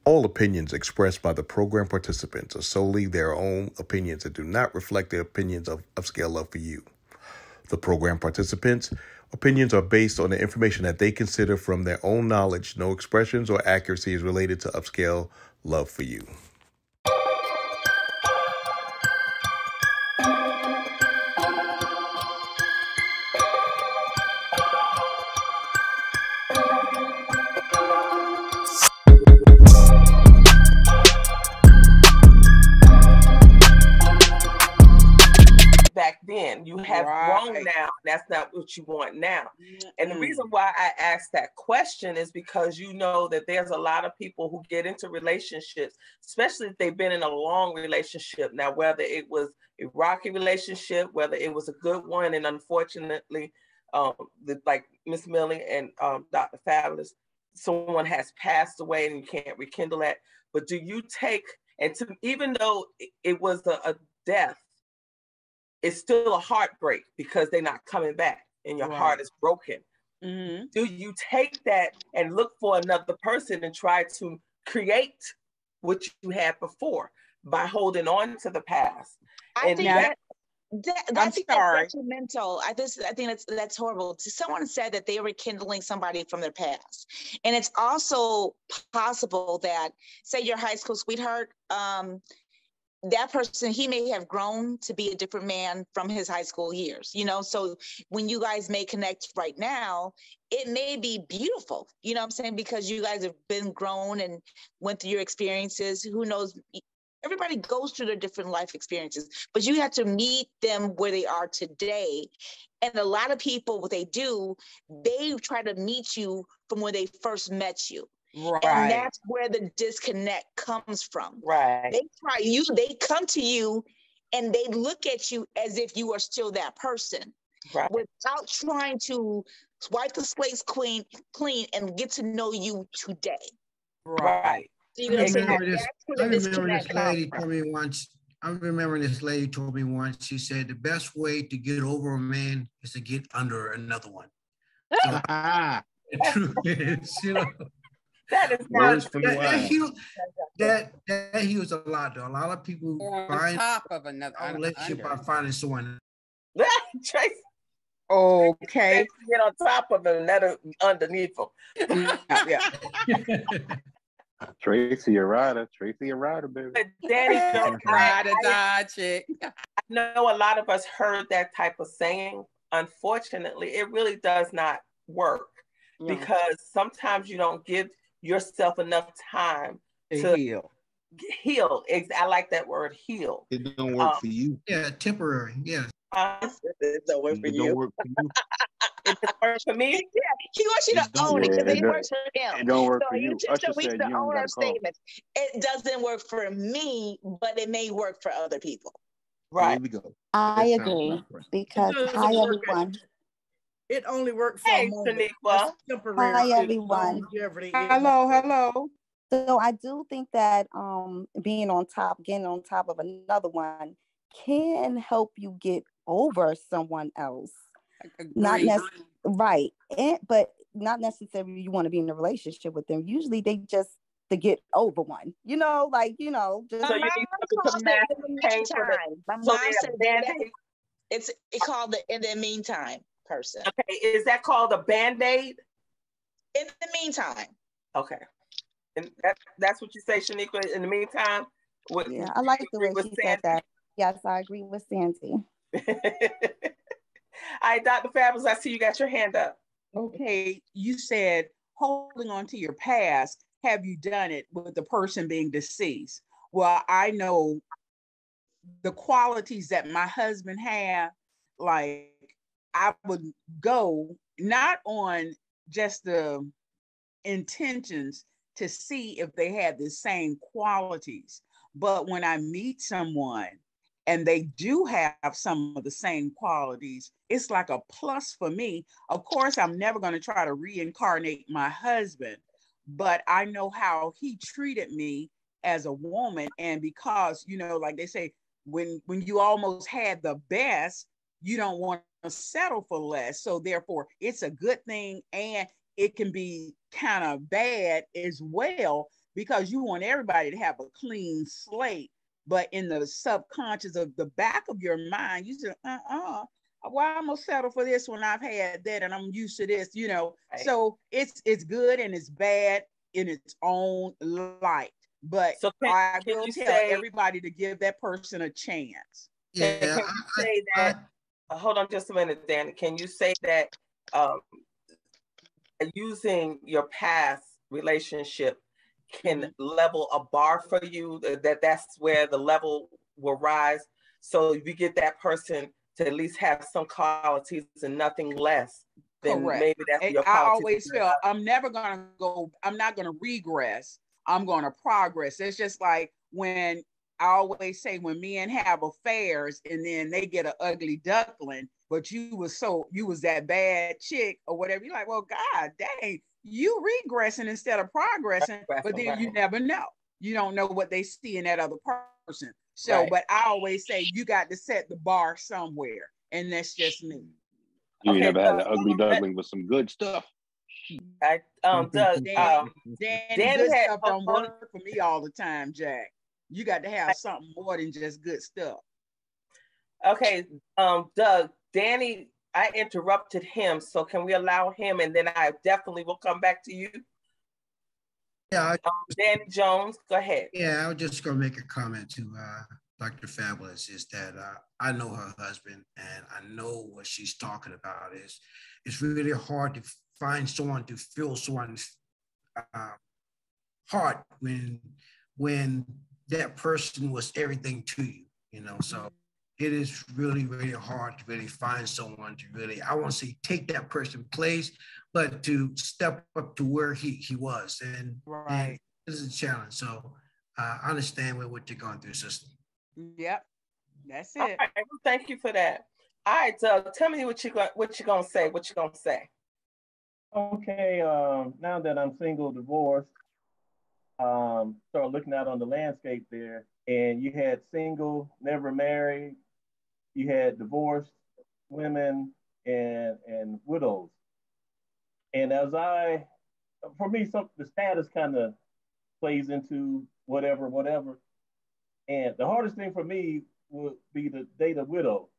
All opinions expressed by the program participants are solely their own opinions and do not reflect the opinions of Upscale Love for You. The program participants' opinions are based on the information that they consider from their own knowledge. No expressions or accuracy is related to Upscale Love for You. Then you have grown now. That's not what you want now. And the reason why I asked that question is because you know that there's a lot of people who get into relationships, especially if they've been in a long relationship. Now, whether it was a rocky relationship, whether it was a good one, and unfortunately, like Miss Millie and Dr. Fabulous, someone has passed away and you can't rekindle that. But do you take, and to, even though it was a death, it's still a heartbreak because they're not coming back and your heart is broken. Mm-hmm. Do you take that and look for another person and try to create what you had before by holding on to the past? I think that's detrimental. I think that's horrible. Someone said that they were rekindling somebody from their past. And it's also possible that, say, your high school sweetheart, that person, he may have grown to be a different man from his high school years, you know? So when you guys may connect right now, it may be beautiful, you know what I'm saying? Because you guys have been grown and went through your experiences. Who knows? Everybody goes through their different life experiences, but you have to meet them where they are today. And a lot of people, what they do, they try to meet you from when they first met you. Right. And that's where the disconnect comes from. Right. They come to you and they look at you as if you are still that person. Right. Without trying to wipe the slates clean and get to know you today. Right. I remember this lady told me once. I remember this lady told me once. She said the best way to get over a man is to get under another one. So, the truth is, you know. That is words from the wise. That heals a lot, though. A lot of people on top of another relationship by finding someone. Tracy. Okay. Get on top of another underneath them. Yeah. Tracy, a rider. Tracy, a rider, baby. Danny, ride chick. I know a lot of us heard that type of saying. Unfortunately, it really does not work because sometimes you don't give yourself enough time to heal. I like that word, heal. It don't work for you. Yeah, temporary. Yeah. It don't work for you. Don't work for you. It works for me. Yeah, he wants you to own it because it works for him. It don't work for you. So he's the owner of statements. It doesn't work for me, but it may work for other people. Right. Here we go. I agree because hi everyone. It only works for a moment. Temporary. Hi everyone. Hello. So I do think that getting on top of another one can help you get over someone else. Not necessarily right, but not necessarily you want to be in a relationship with them. Usually they just to get over one, just so you need to pain for my mom said that it's called in the meantime person. Okay, is that called a Band-Aid? In the meantime. Okay. And that's what you say, Shaniqua, in the meantime? I like the way she said that. Yes, I agree with Sandy. All right, Dr. Fabulous, I see you got your hand up. Okay, you said holding on to your past. Have you done it with the person being deceased? Well, I know the qualities that my husband had, like I would go not on just the intentions to see if they had the same qualities, but when I meet someone and they do have some of the same qualities, it's like a plus for me. Of course, I'm never going to try to reincarnate my husband, but I know how he treated me as a woman. And because, like they say, when you almost had the best, you don't want to settle for less. So therefore, it's a good thing, and it can be kind of bad as well, because you want everybody to have a clean slate. But in the subconscious of the back of your mind, you say, why I'm gonna settle for this when I've had that and I'm used to this, you know. Right. So it's good and it's bad in its own light. But so I will tell everybody to give that person a chance. Yeah, can you say that? Hold on just a minute, Dan. Can you say that using your past relationship can level a bar for you? That's where the level will rise. So if you get that person to at least have some qualities and nothing less, then correct. Maybe that's your quality. I always feel I'm not gonna regress. I'm gonna progress. It's just like when I always say when men have affairs and then they get an ugly duckling, but you was that bad chick or whatever. You're like, well, God dang, you regressing instead of progressing, but then you never know. You don't know what they see in that other person. So, but I always say you got to set the bar somewhere, and that's just me. You never had an ugly duckling with some good stuff. Doug, Danny, good stuff don't work for me all the time, Jack. You got to have something more than just good stuff. Okay, Doug, Danny, I interrupted him, so can we allow him, and then I definitely will come back to you. Yeah, Danny Jones, go ahead. Yeah, I was just going to make a comment to Dr. Fabulous, is that I know her husband and I know what she's talking about. It's really hard to find someone to fill someone's heart when that person was everything to you, you know. So it is really, really hard to really find someone to really, I won't say take that person's place, but to step up to where he was. And, and this is a challenge. So I understand what you're going through, sister. Yep, that's it. All right, well, thank you for that. All right, Doug, tell me what you're gonna say. Okay, now that I'm single, divorced, start looking out on the landscape there, and you had single, never married, you had divorced women and widows. And for me, the status kind of plays into whatever. And the hardest thing for me would be to date a widow,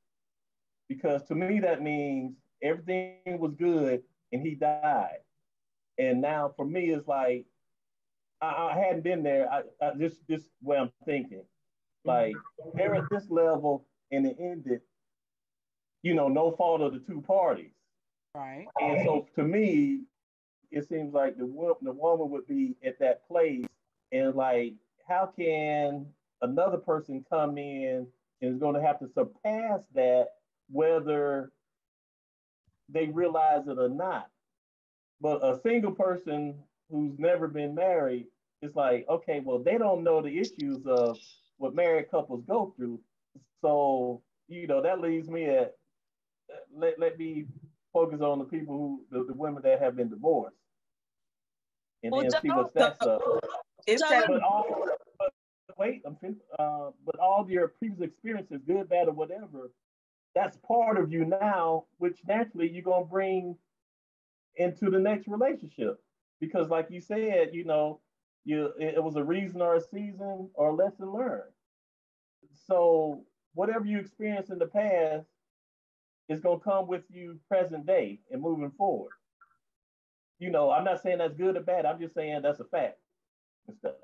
because to me that means everything was good and he died. And now for me, it's like I hadn't been there. I this way I'm thinking, like they're at this level and it ended, no fault of the two parties. Right. And so to me, it seems like the woman would be at that place, and like, how can another person come in and is going to have to surpass that, whether they realize it or not? But a single person who's never been married, it's like, okay, well, they don't know the issues of what married couples go through. So, that leaves me at, let me focus on the people the women that have been divorced. And then see what's that's up. But all your previous experiences, good, bad, or whatever, that's part of you now, which naturally you're going to bring into the next relationship. Because like you said, it was a reason or a season or a lesson learned. So whatever you experienced in the past is going to come with you present day and moving forward. I'm not saying that's good or bad. I'm just saying that's a fact and stuff.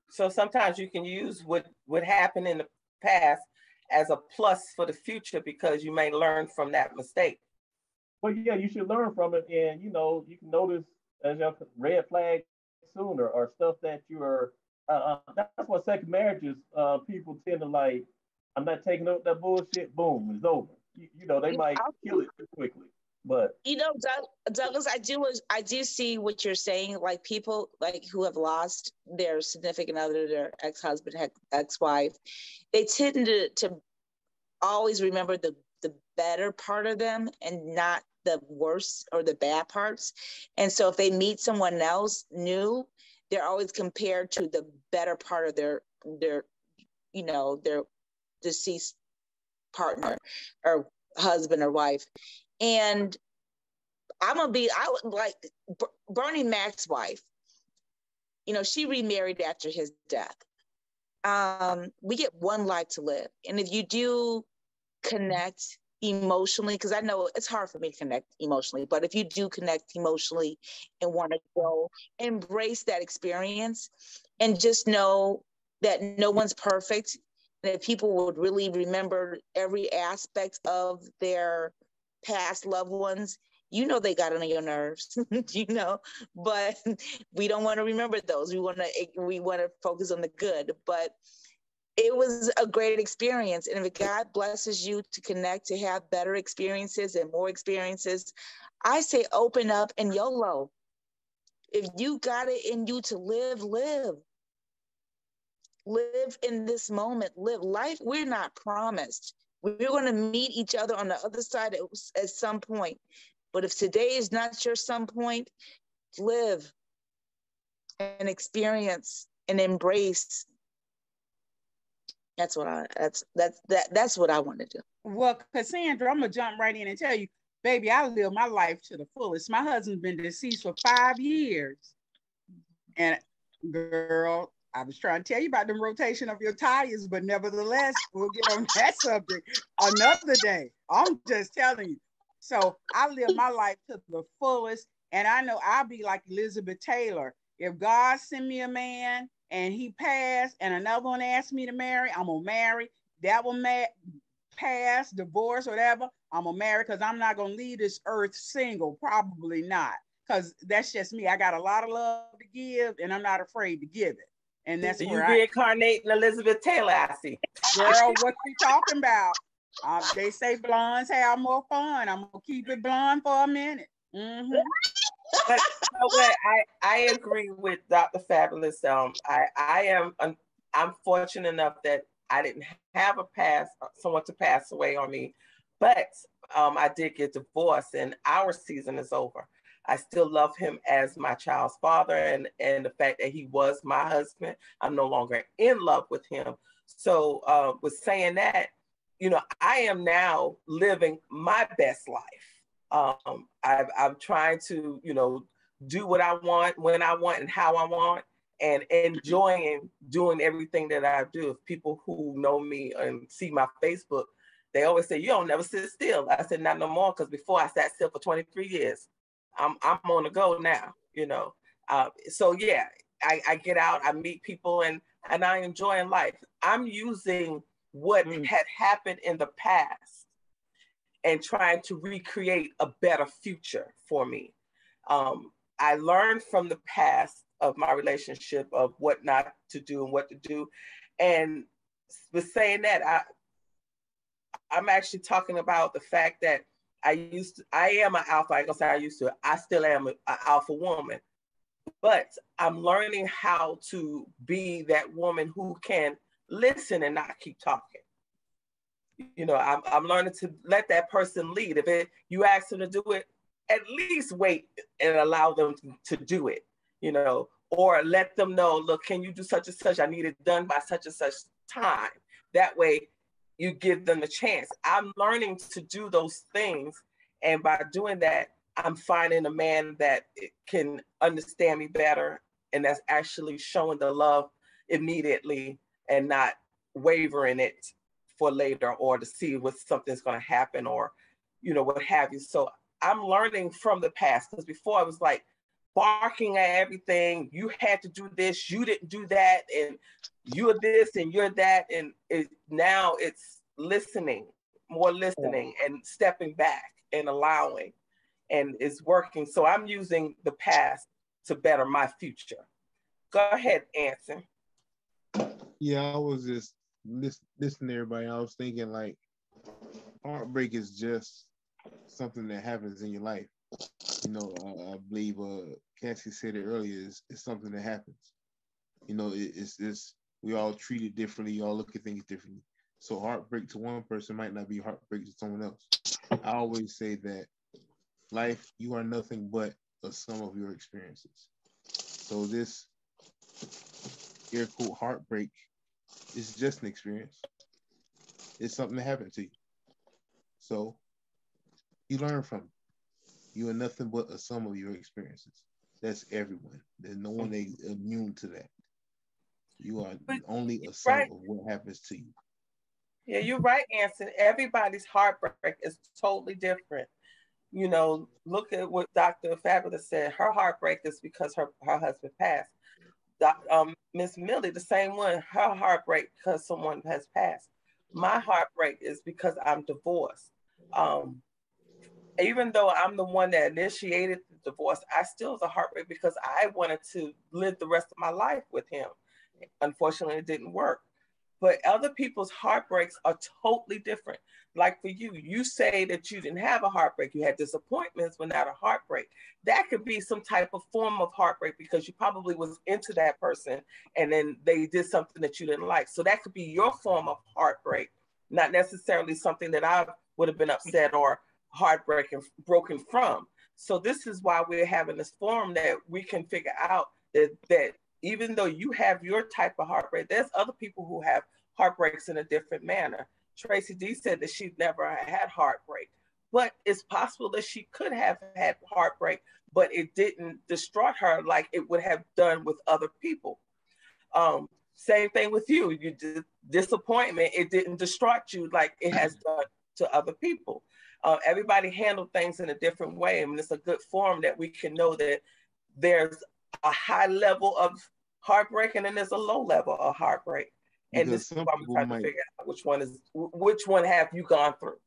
So sometimes you can use what happened in the past as a plus for the future, because you may learn from that mistake. Well, yeah, you should learn from it. And, you can notice as your red flag sooner, or stuff that you're, that's why second marriages, people tend to like, I'm not taking up that bullshit, boom, it's over. They might kill it too quickly. But Douglas, I do see what you're saying. Like people like who have lost their significant other, their ex-husband, ex-wife, they tend to always remember the better part of them and not the worst or the bad parts. And so if they meet someone else new, they're always compared to the better part of their deceased partner or husband or wife. And I would like Bernie Mac's wife. she remarried after his death. We get one life to live. And if you do connect emotionally, because I know it's hard for me to connect emotionally, but if you do connect emotionally and want to go, embrace that experience and just know that no one's perfect. And if people would really remember every aspect of their past loved ones, they got on your nerves, but we don't want to remember those. We want to focus on the good, but it was a great experience. And if God blesses you to connect, to have better experiences and more experiences, I say open up and YOLO. If you got it in you to live, live. Live in this moment, live life. We're not promised. We're going to meet each other on the other side at some point. But if today is not your some point, live and experience and embrace. That's what I want to do. Well, Cassandra, I'm gonna jump right in and tell you, baby, I live my life to the fullest. My husband's been deceased for 5 years. And girl, I was trying to tell you about the rotation of your tires, but nevertheless, we'll get on that subject another day. I'm just telling you. So I live my life to the fullest. And I know I'll be like Elizabeth Taylor. If God send me a man and he passed and another one asked me to marry, I'm going to marry. That will pass, divorce, whatever, I'm going to marry, because I'm not going to leave this earth single. Probably not. Because that's just me. I got a lot of love to give, and I'm not afraid to give it. And that's where reincarnating Elizabeth Taylor, I see. Girl, what you talking about? They say blondes have more fun. I'm gonna keep it blonde for a minute. Mm-hmm. But you know what? I agree with Dr. Fabulous. I'm fortunate enough that I didn't have someone to pass away on me, but I did get divorced, and our season is over. I still love him as my child's father, and the fact that he was my husband. I'm no longer in love with him. So with saying that, I am now living my best life. I'm trying to, do what I want, when I want, and how I want, and enjoying doing everything that I do. If people who know me and see my Facebook, they always say, you don't never sit still. I said, not no more, because before I sat still for 23 years. I'm on the go now, so yeah, I get out, I meet people, and I enjoy life. I'm using what had happened in the past and trying to recreate a better future for me. I learned from the past of my relationship of what not to do and what to do. And with saying that, I'm actually talking about the fact that I am an alpha. I ain't gonna say I used to. I still am an alpha woman, but I'm learning how to be that woman who can listen and not keep talking. I'm learning to let that person lead. If you ask them to do it, at least wait and allow them to do it. Or let them know, look, can you do such and such? I need it done by such and such time. That way, you give them a chance. I'm learning to do those things. And by doing that, I'm finding a man that can understand me better. And that's actually showing the love immediately and not wavering it for later or to see what something's going to happen or, what have you. So I'm learning from the past, because before I was like barking at everything. You had to do this. You didn't do that. And you're this and you're that. And now it's listening, more listening and stepping back and allowing, and it's working. So I'm using the past to better my future. Go ahead, Anson. Yeah, I was just listening to everybody. I was thinking like heartbreak is just something that happens in your life. I believe Cassie said it earlier, it's something that happens. It's we all treat it differently, all look at things differently. So heartbreak to one person might not be heartbreak to someone else. I always say that life, you are nothing but a sum of your experiences. So this air quote heartbreak is just an experience. It's something that happened to you. So you learn from it. You are nothing but a sum of your experiences. that's everyone. There's no one that's immune to that. You are only a sum of what happens to you. Yeah, you're right, Anson. Everybody's heartbreak is totally different. You know, look at what Dr. Fabulous said. Her heartbreak is because her husband passed. Miss Millie, the same one, her heartbreak because someone has passed. My heartbreak is because I'm divorced. Even though I'm the one that initiated the divorce, I still was a heartbreak because I wanted to live the rest of my life with him. Unfortunately, it didn't work. But other people's heartbreaks are totally different. Like for you, you say that you didn't have a heartbreak. You had disappointments, but not a heartbreak. That could be some type of form of heartbreak because you probably was into that person and then they did something that you didn't like. So that could be your form of heartbreak, not necessarily something that I would have been upset or heartbreaking, broken from. So this is why we're having this forum that we can figure out that even though you have your type of heartbreak, there's other people who have heartbreaks in a different manner. Tracy D said that she never had heartbreak, but it's possible that she could have had heartbreak, but it didn't destroy her like it would have done with other people. Same thing with you. You did disappointment. It didn't destroy you like it has done to other people. Everybody handled things in a different way. I mean, it's a good forum that we can know that there's a high level of heartbreak and then there's a low level of heartbreak. And Because this is why I'm trying to figure out which one have you gone through?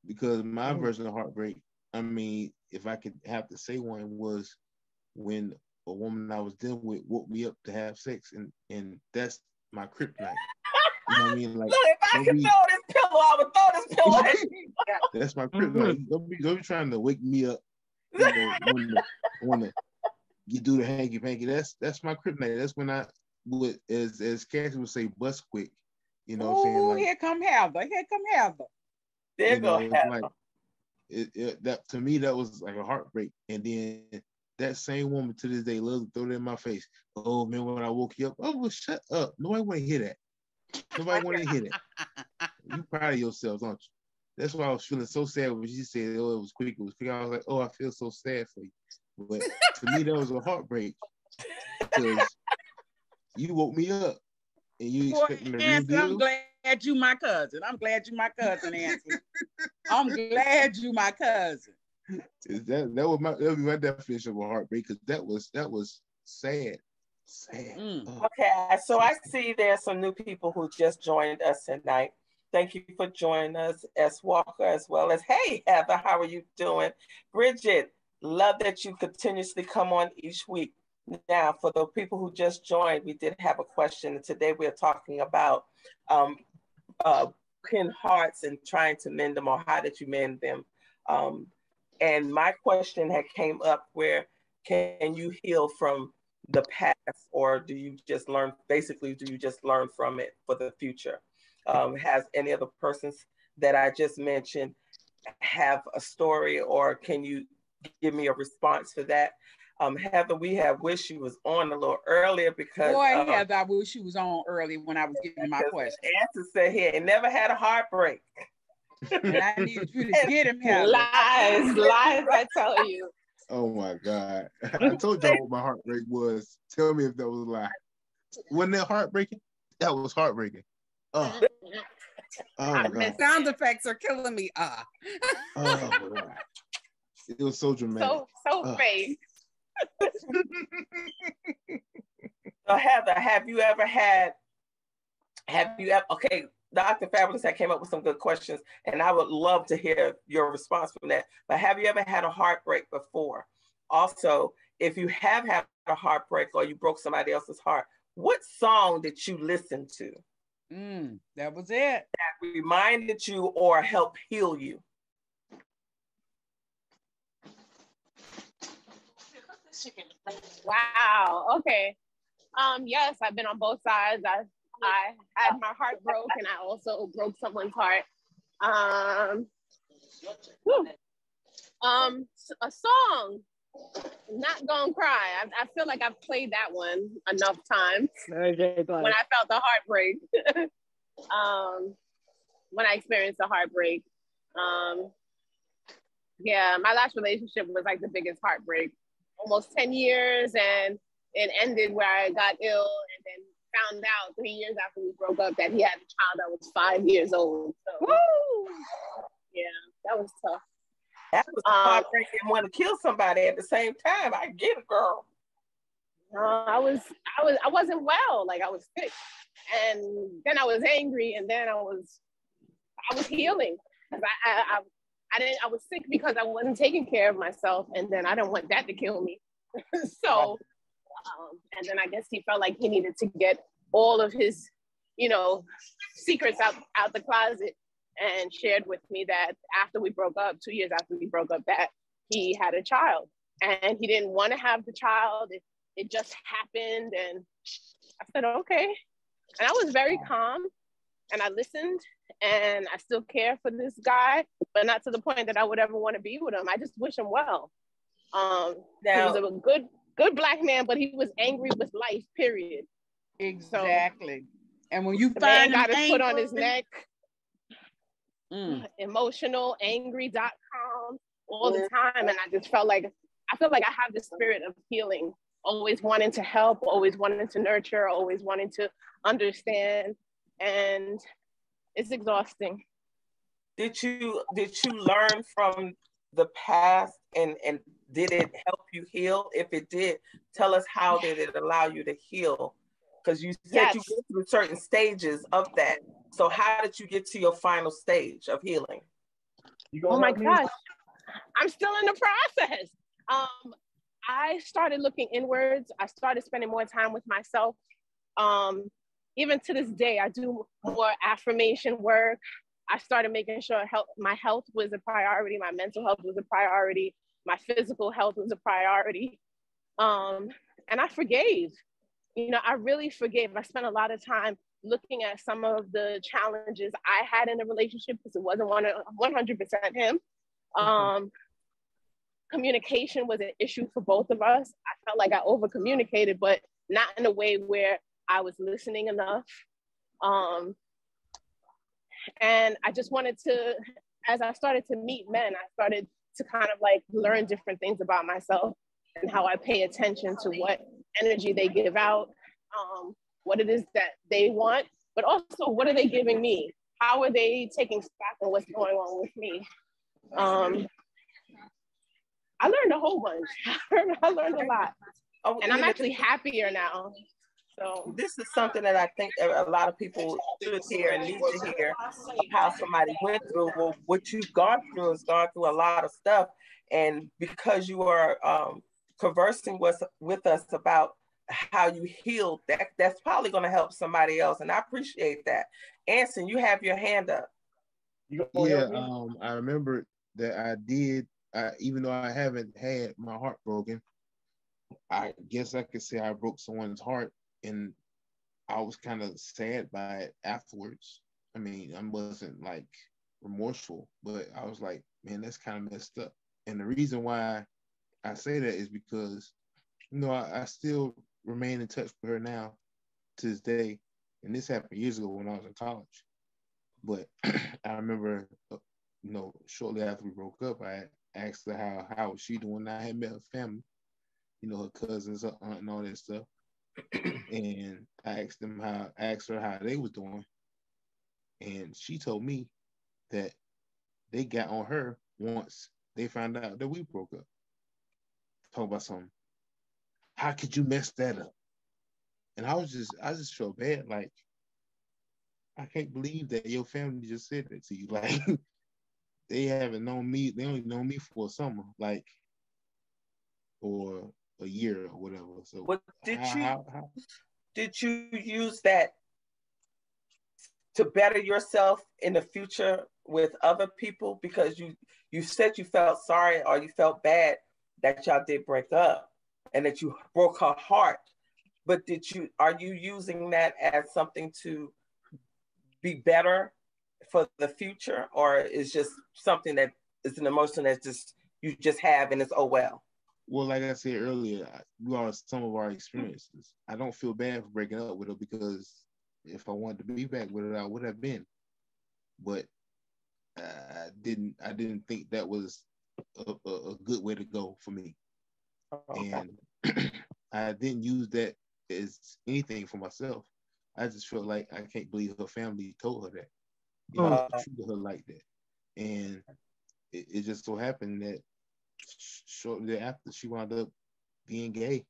Because my version of heartbreak, I mean, if I could have to say one, was when a woman I was dealing with woke me up to have sex, and that's my kryptonite. You know what I mean? Like, look, if I could throw this pillow, I would throw this pillow at you. That's my kryptonite. Don't be trying to wake me up. You know, when you do the hanky panky. That's my kryptonite. That's when I would, as Cassie would say, bust quick. You know what I'm saying? Like, here come Heather. Here come Heather. There go Heather. Like, that to me, that was like a heartbreak. And then that same woman to this day loves to throw it in my face. Oh man, when I woke you up, oh well, shut up. Nobody want to hear that. Nobody want to hear that. You proud of yourselves, aren't you? That's why I was feeling so sad when she said, "Oh, it was quick. It was quick." I was like, "Oh, I feel so sad for you." But to me, that was a heartbreak because you woke me up and you expecting the real deal. I'm glad you my cousin. I'm glad you my cousin, Anson. I'm glad you my cousin. That would be my definition of a heartbreak because that was sad. Okay, so I see there's some new people who just joined us tonight. Thank you for joining us, S. Walker, as well as, hey, Heather, how are you doing? Bridget, love that you continuously come on each week. Now, for the people who just joined, we did have a question. Today we're talking about broken hearts and trying to mend them, or how did you mend them? And my question had came up where, can you heal from the past, or do you just learn from it for the future? Has any of the persons that I just mentioned have a story, or can you give me a response for that? Heather, we have wished you was on a little earlier because Heather, I wish you was on early when I was giving my question. Answer said he ain't never had a heartbreak. And I need you to get him, Heather. Lies, I tell you. Oh my God. I told y'all what my heartbreak was. Tell me if that was a lie. Wasn't that heartbreaking? That was heartbreaking. Oh my God. Sound effects are killing me. Oh my God. It was so dramatic. So fake. So Heather, have you ever, okay, Dr. Fabulous, I came up with some good questions and I would love to hear your response from that. But have you ever had a heartbreak before? Also, if you have had a heartbreak or you broke somebody else's heart, what song did you listen to? That was it. That reminded you or helped heal you? Wow. Okay. Yes, I've been on both sides. I had my heart broke, and I also broke someone's heart. A song, "Not Gonna Cry." I feel like I've played that one enough times when I felt the heartbreak. When I experienced a heartbreak. Yeah, my last relationship was like the biggest heartbreak. almost 10 years, and it ended where I got ill, and then found out 3 years after we broke up that he had a child that was 5 years old. So, woo! Yeah, that was tough. That was heartbreaking. Want to kill somebody at the same time. I get it, girl. I wasn't well. Like, I was sick, and then I was angry, and then I was healing. I was sick because I wasn't taking care of myself, and then I didn't want that to kill me. So, and then I guess he felt like he needed to get all of his, secrets out the closet, and shared with me that after we broke up, 2 years after we broke up, that he had a child, and he didn't want to have the child. It just happened, and I said, okay. And I was very calm, and I listened, and I still care for this guy, but not to the point that I would ever want to be with him. I just wish him well. He was a good Black man, but he was angry with life, period. Exactly. And when you the find man got his foot on angry, his neck, emotional, angry.com all the time. And I just felt like, I feel like I have the spirit of healing, always wanting to help, always wanting to nurture, always wanting to understand. And it's exhausting. Did you learn from the past, and did it help you heal? If it did, tell us, how did it allow you to heal? Because you said you went through certain stages of that. So how did you get to your final stage of healing? Oh my gosh, I'm still in the process. I started looking inwards. I started spending more time with myself. Even to this day, I do more affirmation work. I started making sure my health was a priority. My mental health was a priority. My physical health was a priority. And I forgave. I really forgave. I spent a lot of time looking at some of the challenges I had in the relationship, because it wasn't 100% him. Communication was an issue for both of us. I felt like I over communicated, but not in a way where I was listening enough. And I just wanted to, as I started to meet men, I started to kind of like learn different things about myself and how I pay attention to what energy they give out, what it is that they want, but also what are they giving me? How are they taking stock of what's going on with me? I learned a whole bunch. I learned a lot. And I'm actually happier now. So this is something that I think a lot of people should hear and need to hear, how somebody went through. Well, what you've gone through is gone through a lot of stuff. And because you are conversing with us about how you healed, that's probably going to help somebody else. And I appreciate that. Anson, you have your hand up. Yeah, I remember that I did, even though I haven't had my heart broken, I guess I could say I broke someone's heart, and I was kind of sad by it afterwards. I mean, I wasn't like remorseful, but I was like, man, that's kind of messed up. And the reason why I say that is because, I still remain in touch with her now to this day. And this happened years ago when I was in college. But I remember, shortly after we broke up, I asked her how was she doing. I had met her family, her cousins, her aunt, and all that stuff. And I asked her how they was doing, and she told me that they got on her once they found out that we broke up. Talk about something. How could you mess that up? And I just felt bad. Like, I can't believe that your family just said that to you. Like, they haven't known me. They only known me for a summer, like, or a year or whatever. So, what did you use that to better yourself in the future with other people? Because you said you felt sorry or you felt bad that y'all did break up and that you broke her heart. But are you using that as something to be better for the future, or is just something that is an emotion that you just have and it's oh well? Well, like I said earlier, we are some of our experiences. I don't feel bad for breaking up with her, because if I wanted to be back with her, I would have been. But I didn't think that was a good way to go for me. And I didn't use that as anything for myself. I just felt like I can't believe her family told her that, treated her like that. And it just so happened that shortly thereafter, she wound up being gay,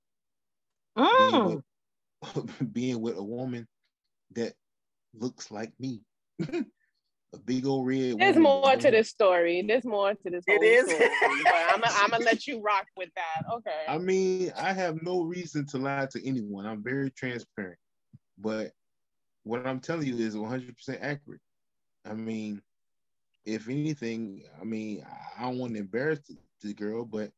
being with a woman that looks like me. A big old red. There's more to this story. There's more to this whole story. But I'm gonna let you rock with that. Okay. I mean, I have no reason to lie to anyone. I'm very transparent. But what I'm telling you is 100% accurate. I mean, if anything, I mean, I don't want to embarrass the girl, but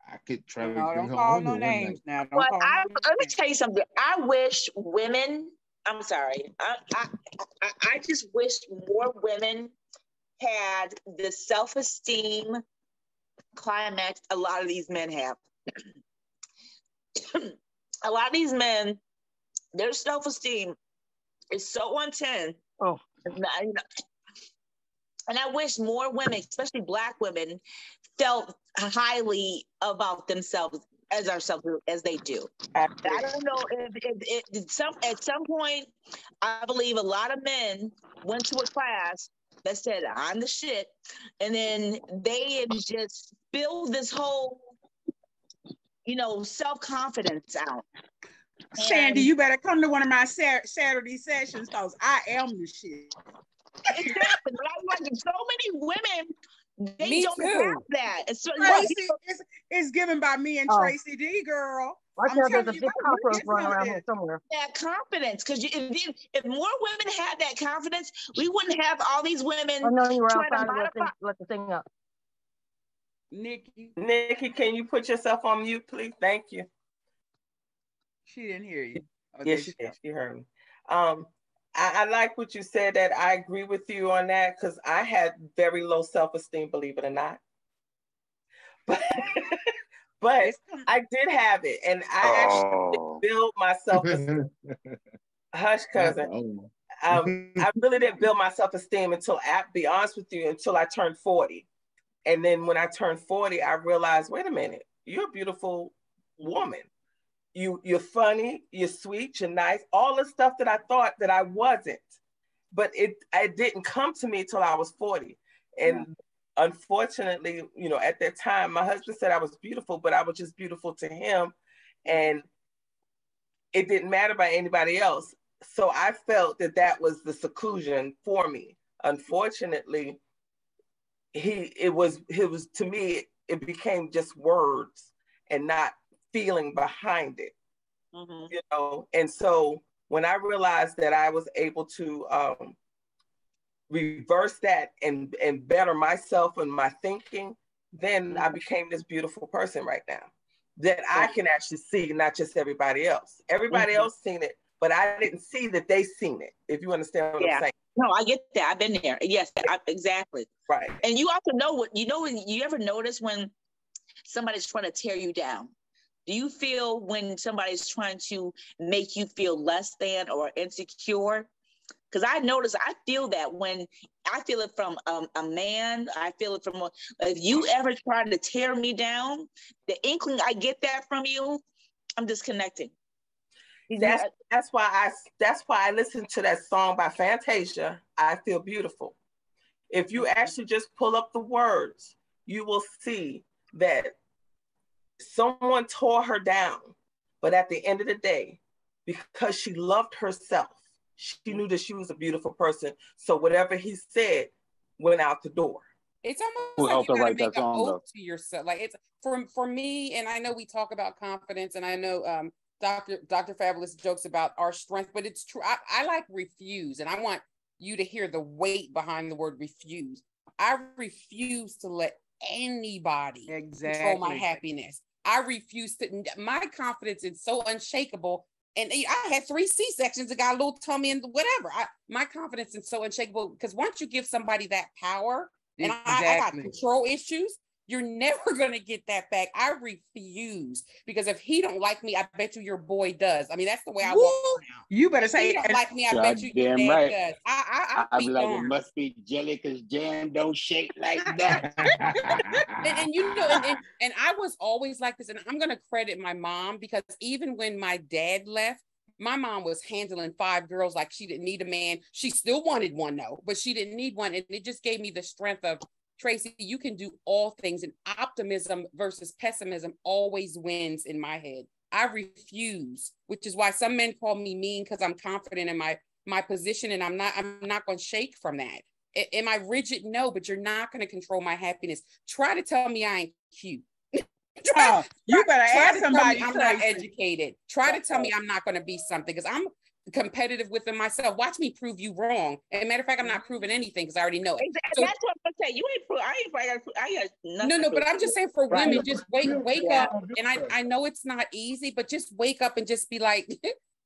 I could try to bring her on one night. Let me tell you something. I wish women. I'm sorry. I just wish more women had the self-esteem climax a lot of these men have. A lot of these men, their self-esteem is so on 10. Oh. And I wish more women, especially Black women, felt highly about themselves as they do. I don't know if at some point, I believe a lot of men went to a class that said, I'm the shit. And then they just build this whole, self-confidence out. Sandy, you better come to one of my Saturday sessions because I am the shit. Exactly. But I'm like, so many women, they don't have that. It's given by me and Tracy D, girl. I'm telling you, cockroach running around here somewhere. That confidence, because if more women had that confidence, we wouldn't have all these women. I know you were outside to let the thing up. Nikki, can you put yourself on mute, please? Thank you. She didn't hear you. Yes, she did. She heard me. I like what you said. That I agree with you on that, because I had very low self-esteem, believe it or not. But I did have it, and I actually built my self-esteem. Hush, cousin. I really didn't build my self-esteem until, to be honest with you, until I turned 40. And then when I turned 40, I realized, wait a minute, you're a beautiful woman. You're funny, you're sweet, you're nice, all the stuff that I thought that I wasn't. But it didn't come to me till I was 40. And unfortunately, at that time, my husband said I was beautiful, but I was just beautiful to him. And it didn't matter about anybody else. So I felt that was the seclusion for me. Unfortunately, it was to me, it became just words and not feeling behind it. And so when I realized that I was able to reverse that and better myself and my thinking, then I became this beautiful person right now that I can actually see, not just everybody else. Everybody else seen it, but I didn't see that they seen it, if you understand what I'm saying. No, I get that. I've been there. Yes, exactly. Right. And you also know when you ever notice when somebody's trying to tear you down? Do you feel when somebody's trying to make you feel less than or insecure? Because I feel that when I feel it from a man, I feel it from, if you ever try to tear me down, the inkling I get that from you, I'm disconnecting. That's why I listened to that song by Fantasia, I Feel Beautiful. If you actually just pull up the words, you will see that someone tore her down, but at the end of the day, because she loved herself, she knew that she was a beautiful person. So whatever he said went out the door. It's almost like you gotta make an oath to yourself. Like it's for me, and I know we talk about confidence, and I know Dr. Fabulous jokes about our strength, but it's true. I like refuse, and I want you to hear the weight behind the word refuse. I refuse to let anybody control my happiness. I refuse to. My confidence is so unshakable. And I had 3 C-sections. I got a little tummy and whatever. My confidence is so unshakable because once you give somebody that power, and I got control issues, You're never going to get that back. I refuse, because if he don't like me, I bet you your boy does. I mean, that's the way I walk now. You better say, if he don't like me, I bet you your dad right. does. I'll be like, it must be jelly because jam don't shake like that. and you know, and I was always like this, and I'm going to credit my mom, because even when my dad left, my mom was handling 5 girls like she didn't need a man. She still wanted one though, but she didn't need one. And it just gave me the strength of, Tracy, you can do all things, and optimism versus pessimism always wins in my head. I refuse, which is why some men call me mean, because I'm confident in my position, and I'm not going to shake from that. Am I rigid? No, but you're not going to control my happiness. Try to tell me I ain't cute. You better ask somebody. I'm not educated. Try to tell me I'm not going to be something, because I'm competitive within myself. Watch me prove you wrong. And matter of fact, I'm not proving anything, because I already know it. So, that's what I'm saying. You ain't prove. I got nothing. No, but I'm just saying, for women, just wake up. And I know it's not easy, but just wake up and just be like,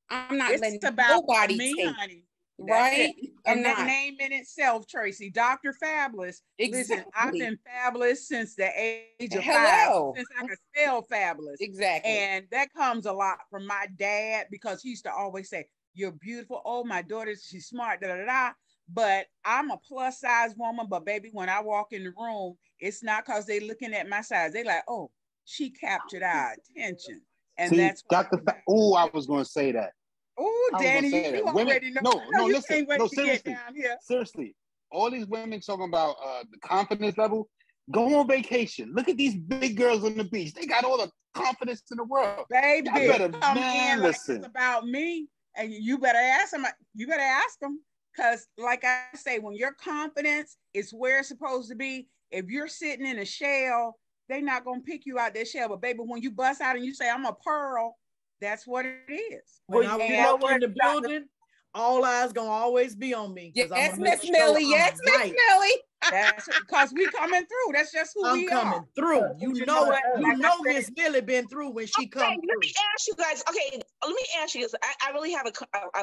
I'm not letting nobody me, take. Honey. Right? And that name in itself, Tracy, Dr. Fabulous. Exactly. Listen, I've been fabulous since the age of 5, since I could spell fabulous. Exactly. And that comes a lot from my dad, because he used to always say, you're beautiful. Oh, my daughter, she's smart, da da da. But I'm a plus size woman. But baby, when I walk in the room, it's not because they're looking at my size. They like, oh, she captured our attention. And that's Dr. I was going to say that. Oh, Danny, you already know. No, you listen. can't wait No, to seriously. get down here. Seriously. All these women talking about the confidence level. Go on vacation. Look at these big girls on the beach. They got all the confidence in the world. Baby, better, come man, in listen. like it's about me. And you better ask them. You better ask them. Because like I say, when your confidence is where it's supposed to be, if you're sitting in a shell, they're not going to pick you out that shell. But baby, when you bust out and you say, I'm a pearl, that's what it is. When I walk in the building, all eyes gonna always be on me. Yes, Miss Millie. Yes, Miss Millie. That's because we coming through. That's just who we are. I'm coming through. You know Miss Millie been through when she comes through. Let me ask you guys. Okay, let me ask you this. I really have a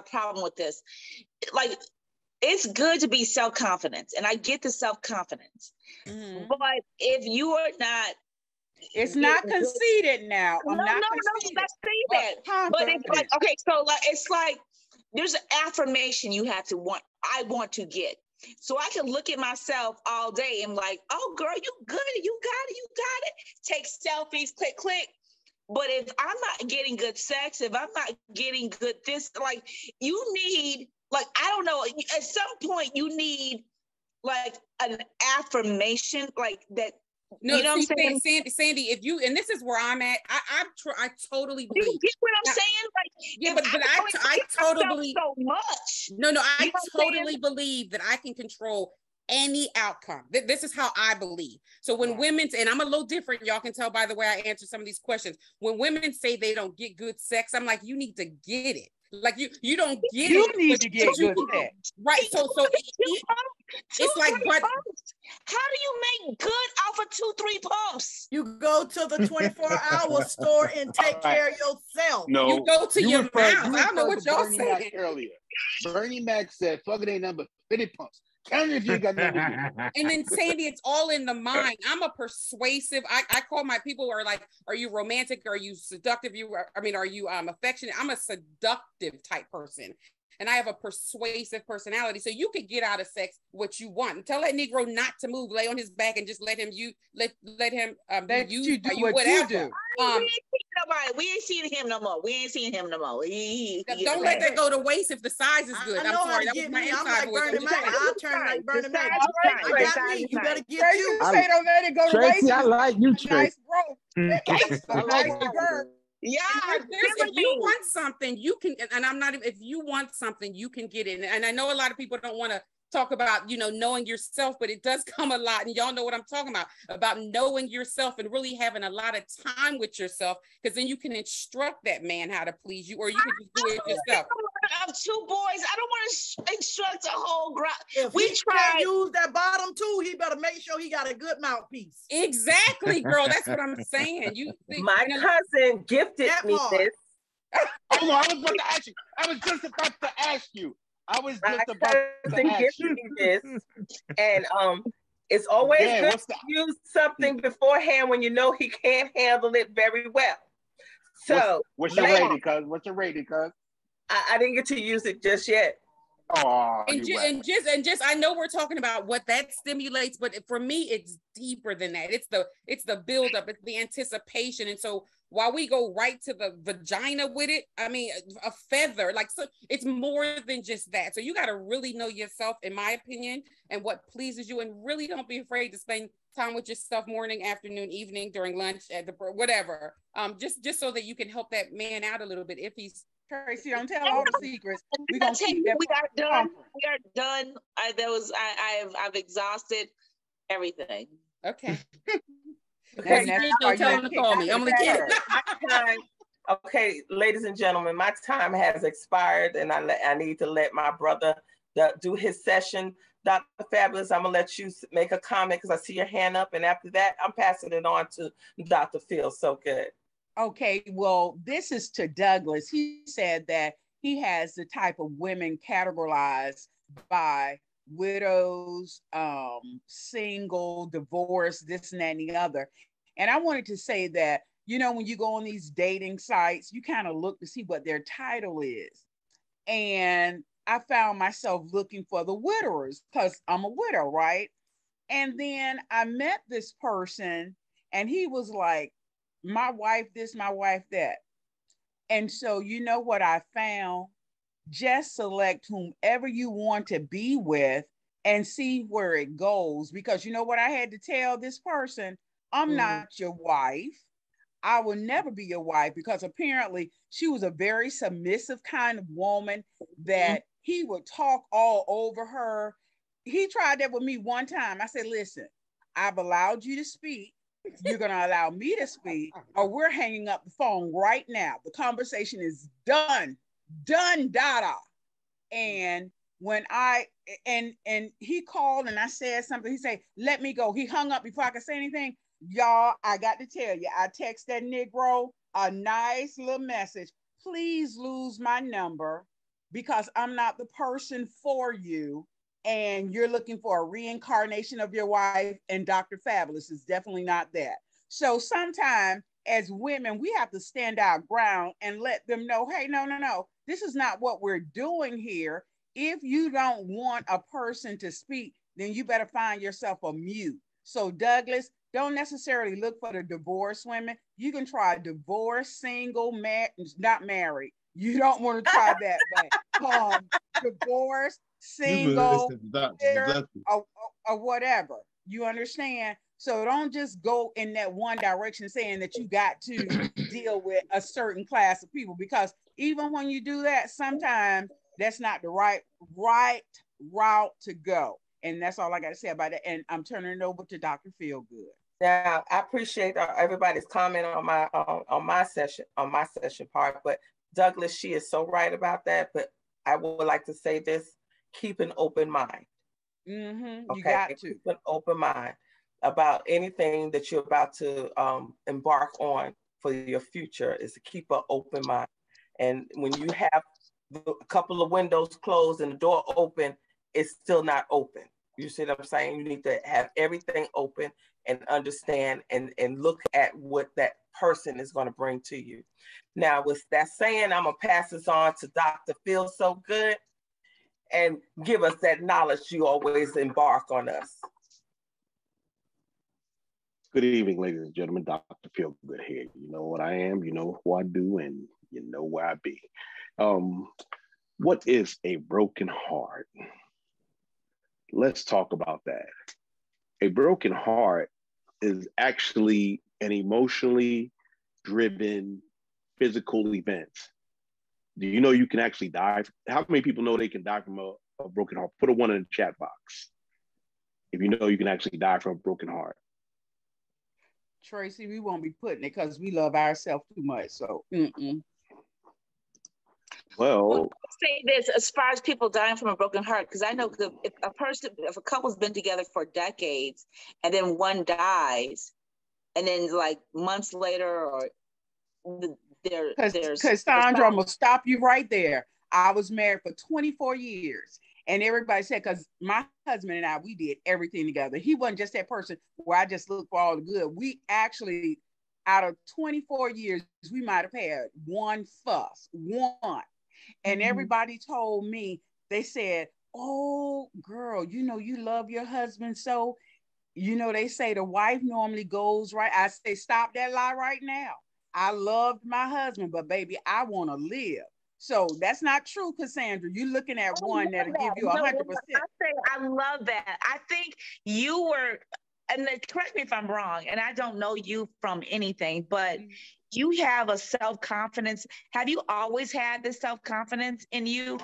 problem with this. Like, it's good to be self-confident, and I get the self-confidence. Mm-hmm. But if you are not, it's not conceited now. No, let's say that. But it's like, okay, so like, it's like there's an affirmation you have to want. I want to get. So I can look at myself all day and like, oh girl, you good, you got it. Take selfies, click. But if I'm not getting good sex, if I'm not getting good this, like, you need, like, I don't know, at some point you need like an affirmation like that. No, you know what I'm saying? Sandy, if you, and this is where I'm at, I totally believe. You get what I'm saying? Like, yeah, but I totally so much. No, I totally believe that I can control any outcome. This is how I believe. So when women, and I'm a little different, y'all can tell by the way I answer some of these questions. When women say they don't get good sex, I'm like, you need to get it. Like you don't get it. You need to get good sex. Right. So it's like, but how do you make good off of 2-3 pumps? You go to the 24-hour store and take care of yourself. No, you go to your mouth. I don't know what y'all saying earlier. Bernie Mac said, "Fuck it, ain't number 50 pumps." Count it if you got number. And then Sandy, it's all in the mind. I'm a persuasive. I call my people are like, are you romantic? Are you seductive? Are you affectionate? I'm a seductive type person. And I have a persuasive personality. So you could get out of sex what you want. Tell that Negro not to move, lay on his back and just let him let him let you do what whatever. You do. We ain't seen him no more. Don't let that go to waste if the size is good. I'm sorry. That was my inside voice. I'll turn like Bernie Mac. I got me. You better get you. Say don't let it go to waste. I like you, Tracy. Nice bro. Yeah, if you want something, you can, and I'm not, if you want something, you can get it. And I know a lot of people don't want to talk about, knowing yourself, but it does come a lot. And y'all know what I'm talking about knowing yourself and really having a lot of time with yourself, because then you can instruct that man how to please you, or you can just do it yourself. I have 2 boys. I don't want to instruct a whole group. If we try to use that bottom tool, he better make sure he got a good mouthpiece. Exactly, girl. That's what I'm saying. My cousin gifted me this. Hold on, I was about to ask you. I was just about to ask you. Gifted me this, and It's always good to use something beforehand when you know he can't handle it very well. So what's your rating, cuz? What's your rating, cuz? I didn't get to use it just yet. Oh, and just I know we're talking about what that stimulates, but for me it's deeper than that. It's the buildup, it's the anticipation. And so while we go right to the vagina with it, I mean, a feather, like, so it's more than just that. So you got to really know yourself, in my opinion, and what pleases you, and really don't be afraid to spend time with yourself morning, afternoon, evening, during lunch, at the whatever, just so that you can help that man out a little bit if he's Tracy, don't tell all the secrets. We are done. We are done. I've exhausted everything. Okay. Okay, don't tell him to call me. I'm gonna get it. Okay, ladies and gentlemen, my time has expired, and I need to let my brother do his session. Dr. Fabulous, I'm gonna let you make a comment because I see your hand up, and after that, I'm passing it on to Dr. Phil So Good. Okay, well, this is to Douglas. He said that he has the type of women categorized by widows, single, divorced, this and that and the other. And I wanted to say that, you know, when you go on these dating sites, you kind of look to see what their title is. And I found myself looking for the widowers because I'm a widow, right? And then I met this person and he was like, my wife this, my wife that. And so you know what I found? Just select whomever you want to be with and see where it goes. Because you know what I had to tell this person? I'm not your wife. I will never be your wife, because apparently she was a very submissive kind of woman that he would talk all over her. He tried that with me one time. I said, listen, I've allowed you to speak. You're going to allow me to speak, or we're hanging up the phone right now. The conversation is done, dada. And when and he called and I said something, he said, let me go. He hung up before I could say anything. Y'all, I got to tell you, I text that Negro a nice little message. Please lose my number because I'm not the person for you. And you're looking for a reincarnation of your wife, and Dr. Fabulous is definitely not that. So sometimes as women, we have to stand our ground and let them know, hey, no, this is not what we're doing here. If you don't want a person to speak, then you better find yourself a mute. So Douglas, don't necessarily look for the divorced women. You can try divorced, single, not married. You don't want to try that, but divorced, single, or whatever. You understand? So don't just go in that one direction saying that you got to deal with a certain class of people, because even when you do that, sometimes that's not the right route to go. And that's all I got to say about it. And I'm turning it over to Dr. Feelgood. Now, I appreciate everybody's comment on my session part, but Douglas, she is so right about that. But I would like to say this: keep an open mind. You got to keep an open mind about anything that you're about to embark on for your future. Is to keep an open mind. And when you have a couple of windows closed and the door open, it's still not open. You see what I'm saying? You need to have everything open and understand and look at what that person is going to bring to you. Now, with that saying, I'm going to pass this on to Dr. Feel So Good and give us that knowledge you always embark on us. Good evening, ladies and gentlemen. Dr. Feel Good here. You know what I am, you know who I do, and you know where I be. What is a broken heart? Let's talk about that. A broken heart is actually an emotionally driven physical event. Do you know you can actually die? How many people know they can die from a broken heart? Put a 1 in the chat box if you know you can actually die from a broken heart. Tracy, we won't be putting it because we love ourselves too much. So, Well, I'll say this as far as people dying from a broken heart, because I know if a couple's been together for decades and then one dies, and then like months later, or because Sandra, I'm gonna stop you right there. I was married for 24 years, And everybody said, because my husband and I, we did everything together. He wasn't just that person where I just looked for all the good. We actually, out of 24 years, we might have had one fuss, one. And everybody told me, they said, oh, girl, you know, you love your husband so. You know, they say the wife normally goes right. I say, stop that lie right now. I loved my husband, but baby, I want to live. So that's not true, Cassandra. You're looking at one that'll give you 100%. I love that. I think you were, and correct me if I'm wrong, and I don't know you from anything, but you have a self-confidence. Have you always had this self-confidence in you?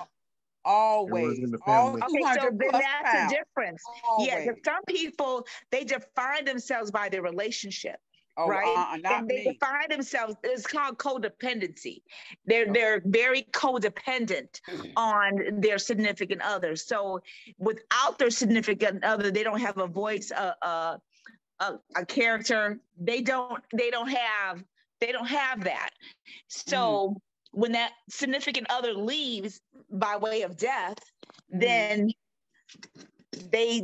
Always. In the all okay, so then that's pounds. the difference. Always. Yeah, because some people, they define themselves by their relationship. Oh, right? Not they me. define themselves, it's called codependency. They're very codependent on their significant other. So without their significant other, they don't have a voice, a character. They don't have that. So when that significant other leaves by way of death, then they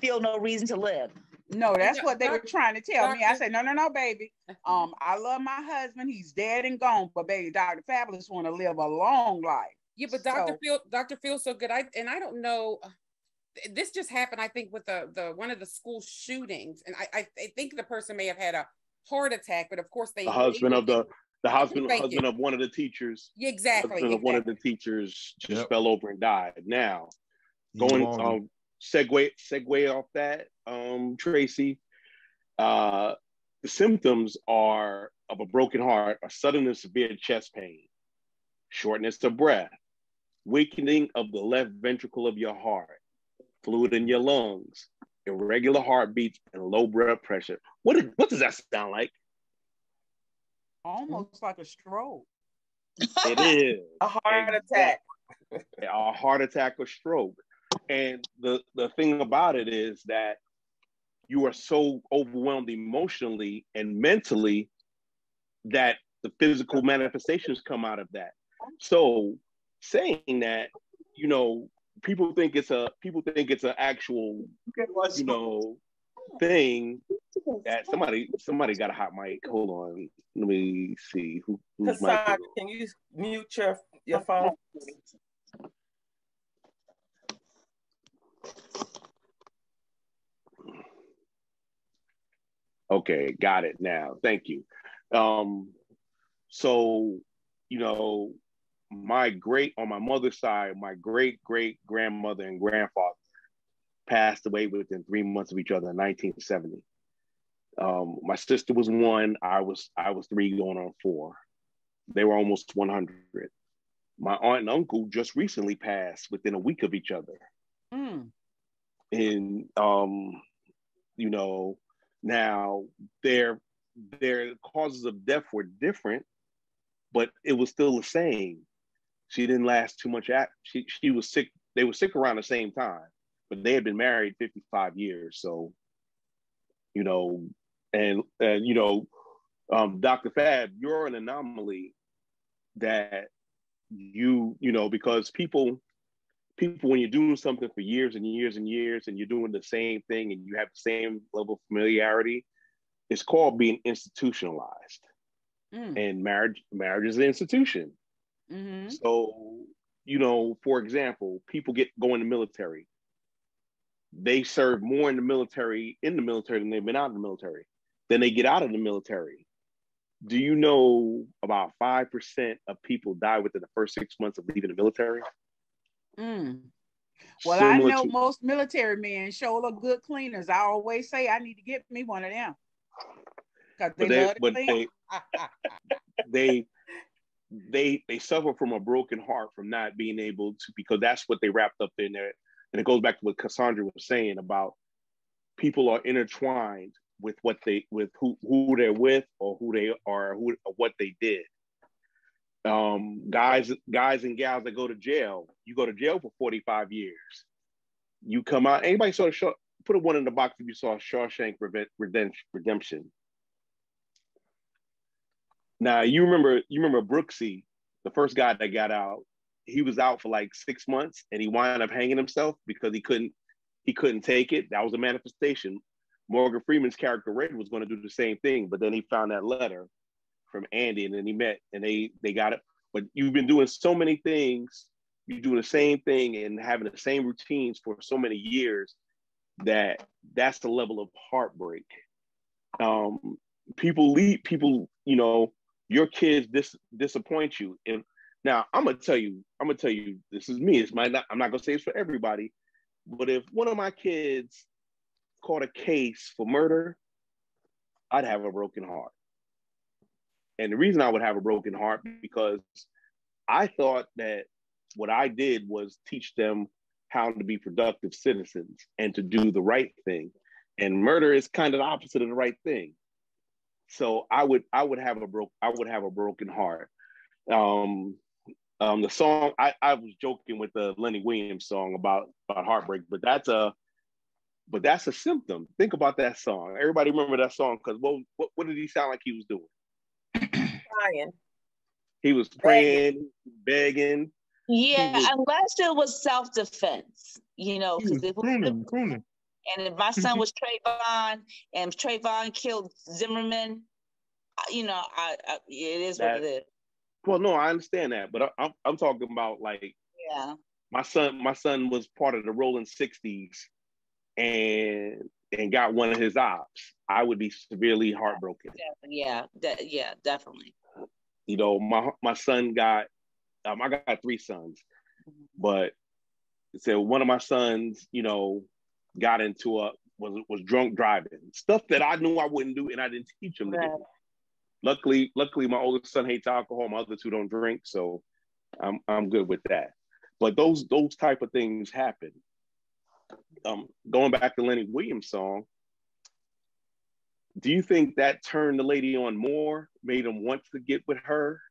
feel no reason to live. No, that's what they were trying to tell me. I said, no, baby. I love my husband. He's dead and gone. But baby, Dr. Fabulous want to live a long life. Yeah, but Dr. feels so good. I don't know. This just happened, I think, with the one of the school shootings. And I think the person may have had a heart attack, but of course the husband of one of the teachers. Yeah, exactly. One of the teachers just fell over and died. Now, going segue off that, Tracy, the symptoms are of a broken heart, a sudden and severe chest pain, shortness of breath, weakening of the left ventricle of your heart, fluid in your lungs, irregular heartbeats, and low blood pressure. What does that sound like? Almost like a stroke. It is. A heart attack. A heart attack or stroke. And the thing about it is that you are so overwhelmed emotionally and mentally that the physical manifestations come out of that. So saying that, you know, people think it's an actual, you know, thing that somebody got a hot mic. Hold on. Let me see who's Cassandra, can you mute your phone? Okay, got it now. Thank you. So, you know, on my mother's side, my great grandmother and grandfather passed away within 3 months of each other in 1970. My sister was 1, I was 3 going on 4. They were almost 100. My aunt and uncle just recently passed within a week of each other. And you know, now their causes of death were different, but it was still the same. She didn't last too much. She was sick. They were sick around the same time, but they had been married 55 years. So, you know, and you know, Dr. Fab, you're an anomaly that you know, because people when you're doing something for years and years and years and you're doing the same thing and you have the same level of familiarity, it's called being institutionalized. And marriage is an institution. So, you know, for example, people go in the military. They serve more in the military than they've been out of the military. Then they get out of the military. Do you know about 5% of people die within the first 6 months of leaving the military? Well, I know most military men sure look good cleaners. I always say I need to get me one of them. They suffer from a broken heart from not being able to, because that's what they wrapped up in there. And it goes back to what Cassandra was saying about people are intertwined with who they're with or who they are, or what they did. Guys and gals that go to jail, you go to jail for 45 years. You come out, anybody saw put a 1 in the box if you saw Shawshank Redemption. Now you remember Brooksy, the first guy that got out. he was out for like 6 months and he wound up hanging himself because he couldn't take it. That was a manifestation. Morgan Freeman's character Red was going to do the same thing, but then he found that letter from Andy, and then he met, and they got it. But you've been doing so many things, you're doing the same thing and having the same routines for so many years that's the level of heartbreak. People, you know, your kids disappoint you. And now I'm gonna tell you, this is me. I'm not gonna say it's for everybody, but if one of my kids caught a case for murder, I'd have a broken heart. And the reason I would have a broken heart because I thought that what I did was teach them how to be productive citizens and to do the right thing. And murder is kind of the opposite of the right thing. So I would have a broken heart. The song I was joking with the Lenny Williams song about heartbreak, but that's a symptom. Think about that song. Everybody remember that song because what did he sound like he was doing? Crying. He was praying, begging. Yeah, unless it was self-defense, you know, because crooning. And if my son was Trayvon and Trayvon killed Zimmerman, you know, it is what it is. Well, no, I understand that, but I'm talking about like, my son was part of the Rolling 60s and got one of his ops. I would be severely heartbroken. Yeah, definitely. You know, my son got, I got 3 sons, but so one of my sons, you know, got into was drunk driving, stuff that I knew I wouldn't do and I didn't teach him to do. Luckily, my oldest son hates alcohol. My other 2 don't drink, so I'm good with that. But those type of things happen. Going back to Lenny Williams' song, do you think that turned the lady on more, made him want to get with her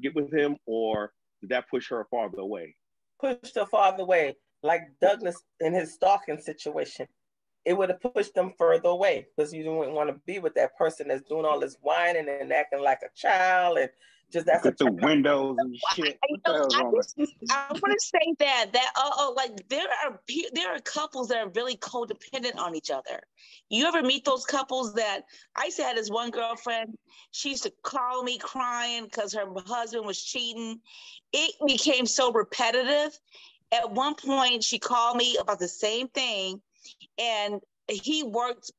get with him, or did that push her farther away? Pushed her farther away, like Douglas in his stalking situation. It would have pushed them further away because you didn't want to be with that person that's doing all this whining and acting like a child and just that's the windows and shit. I want to say that like there are couples that are really codependent on each other. You ever meet those couples that I used to have this one girlfriend, she used to call me crying because her husband was cheating. It became so repetitive. At one point, she called me about the same thing, and he worked.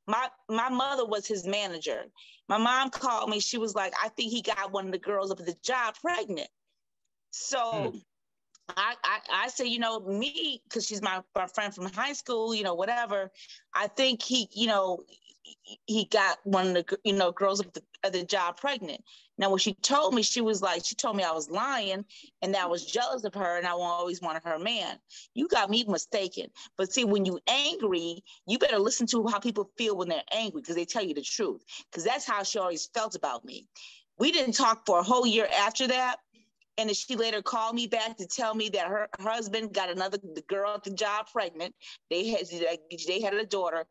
My mother was his manager. My mom called me. She was like, I think he got one of the girls up at the job pregnant. So I said, you know, me, because she's my friend from high school, you know, whatever. I think he got one of the, you know, girls up at the job pregnant. Now, when she told me, she told me I was lying and that I was jealous of her and I always wanted her man. You got me mistaken. But see, when you angry, you better listen to how people feel when they're angry because they tell you the truth. Because that's how she always felt about me. We didn't talk for a whole year after that. And then she later called me back to tell me that her husband got the girl at the job pregnant. They had a daughter.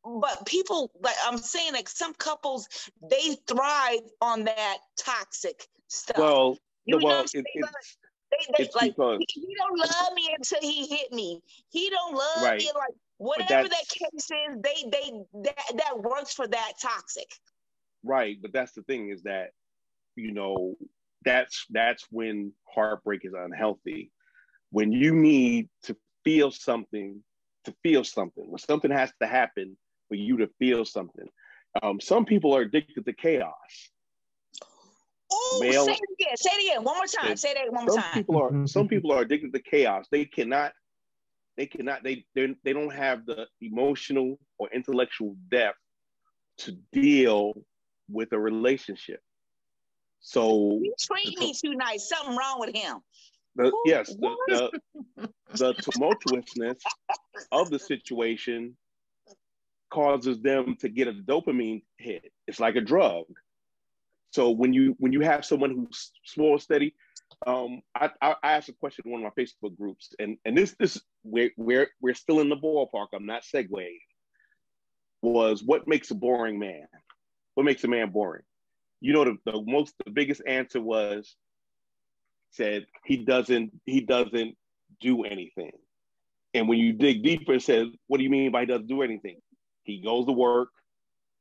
But people, like I'm saying, like some couples, they thrive on that toxic stuff. Well, you know, it's like because he don't love me until he hit me. He don't love me, like whatever that case is. That works for that toxic. Right, but that's the thing is that, you know, that's when heartbreak is unhealthy. When you need to feel something, when something has to happen for you to feel something. Some people are addicted to chaos. Oh, say it again. One more time. Say that one more time. Some people are addicted to chaos. They don't have the emotional or intellectual depth to deal with a relationship. So he treat me too nice. Something wrong with him. The tumultuousness of the situation causes them to get a dopamine hit. It's like a drug. So when you have someone who's slow and steady, I asked a question in one of my Facebook groups, and this we're still in the ballpark. I'm not segueing. Was what makes a boring man? What makes a man boring? You know, the biggest answer was said he doesn't do anything. And when you dig deeper, it says, what do you mean by he doesn't do anything? He goes to work,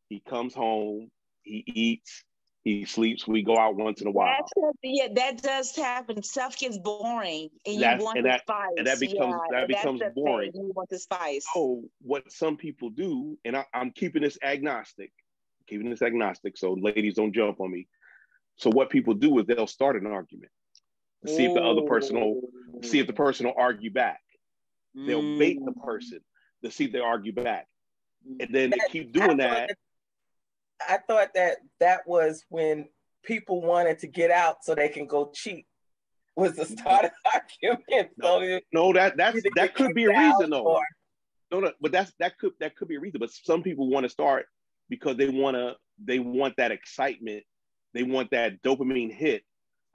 he comes home, he eats, he sleeps. We go out once in a while. That does happen. Stuff gets boring, and you want the spice. And that becomes boring. You want the spice. So what some people do, and I'm keeping this agnostic, so ladies don't jump on me. So what people do is they'll start an argument to see if the other person will argue back. They'll bait the person to see if they argue back, and then they keep doing that. I thought that was when people wanted to get out so they can go cheat. Was the start of argument? No, that could be a reason though. No, but that could be a reason. But some people want to start because they want that excitement. They want that dopamine hit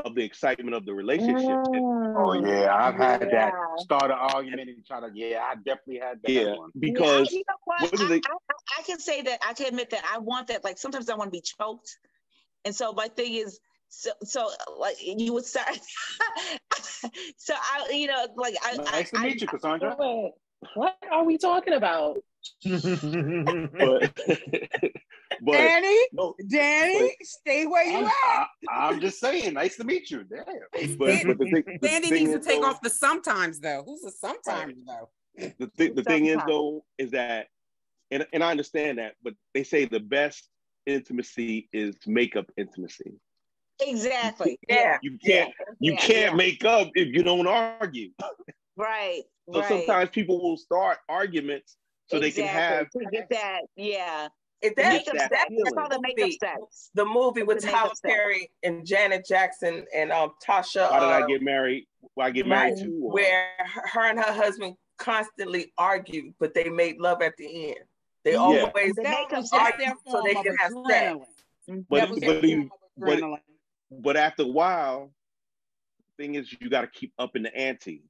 of the excitement of the relationship. Oh yeah, I've had that. Start an argument and try to. Yeah, I definitely had that one. Because you know what? I can say that. I can admit that I want that. Like sometimes I want to be choked, and so my thing is, so like you would start. So Nice to meet you, Cassandra. What are we talking about? But Danny, stay where you at. I'm just saying, nice to meet you. Damn. Danny needs to take off the sometimes though. Who's the sometimes though? The thing is though, is that, and I understand that, but they say the best intimacy is makeup intimacy. Exactly. You can't make up if you don't argue. Right. So sometimes people will start arguments so they can have to get that. That's called the makeup sex. The movie with Tyler Perry and Janet Jackson and Tasha. Why Did I Get Married? Why I Get Married Too? Where her and her husband constantly argued, but they made love at the end. They always argue so they can have sex. But after a while, the thing is, you got to keep up in the ante.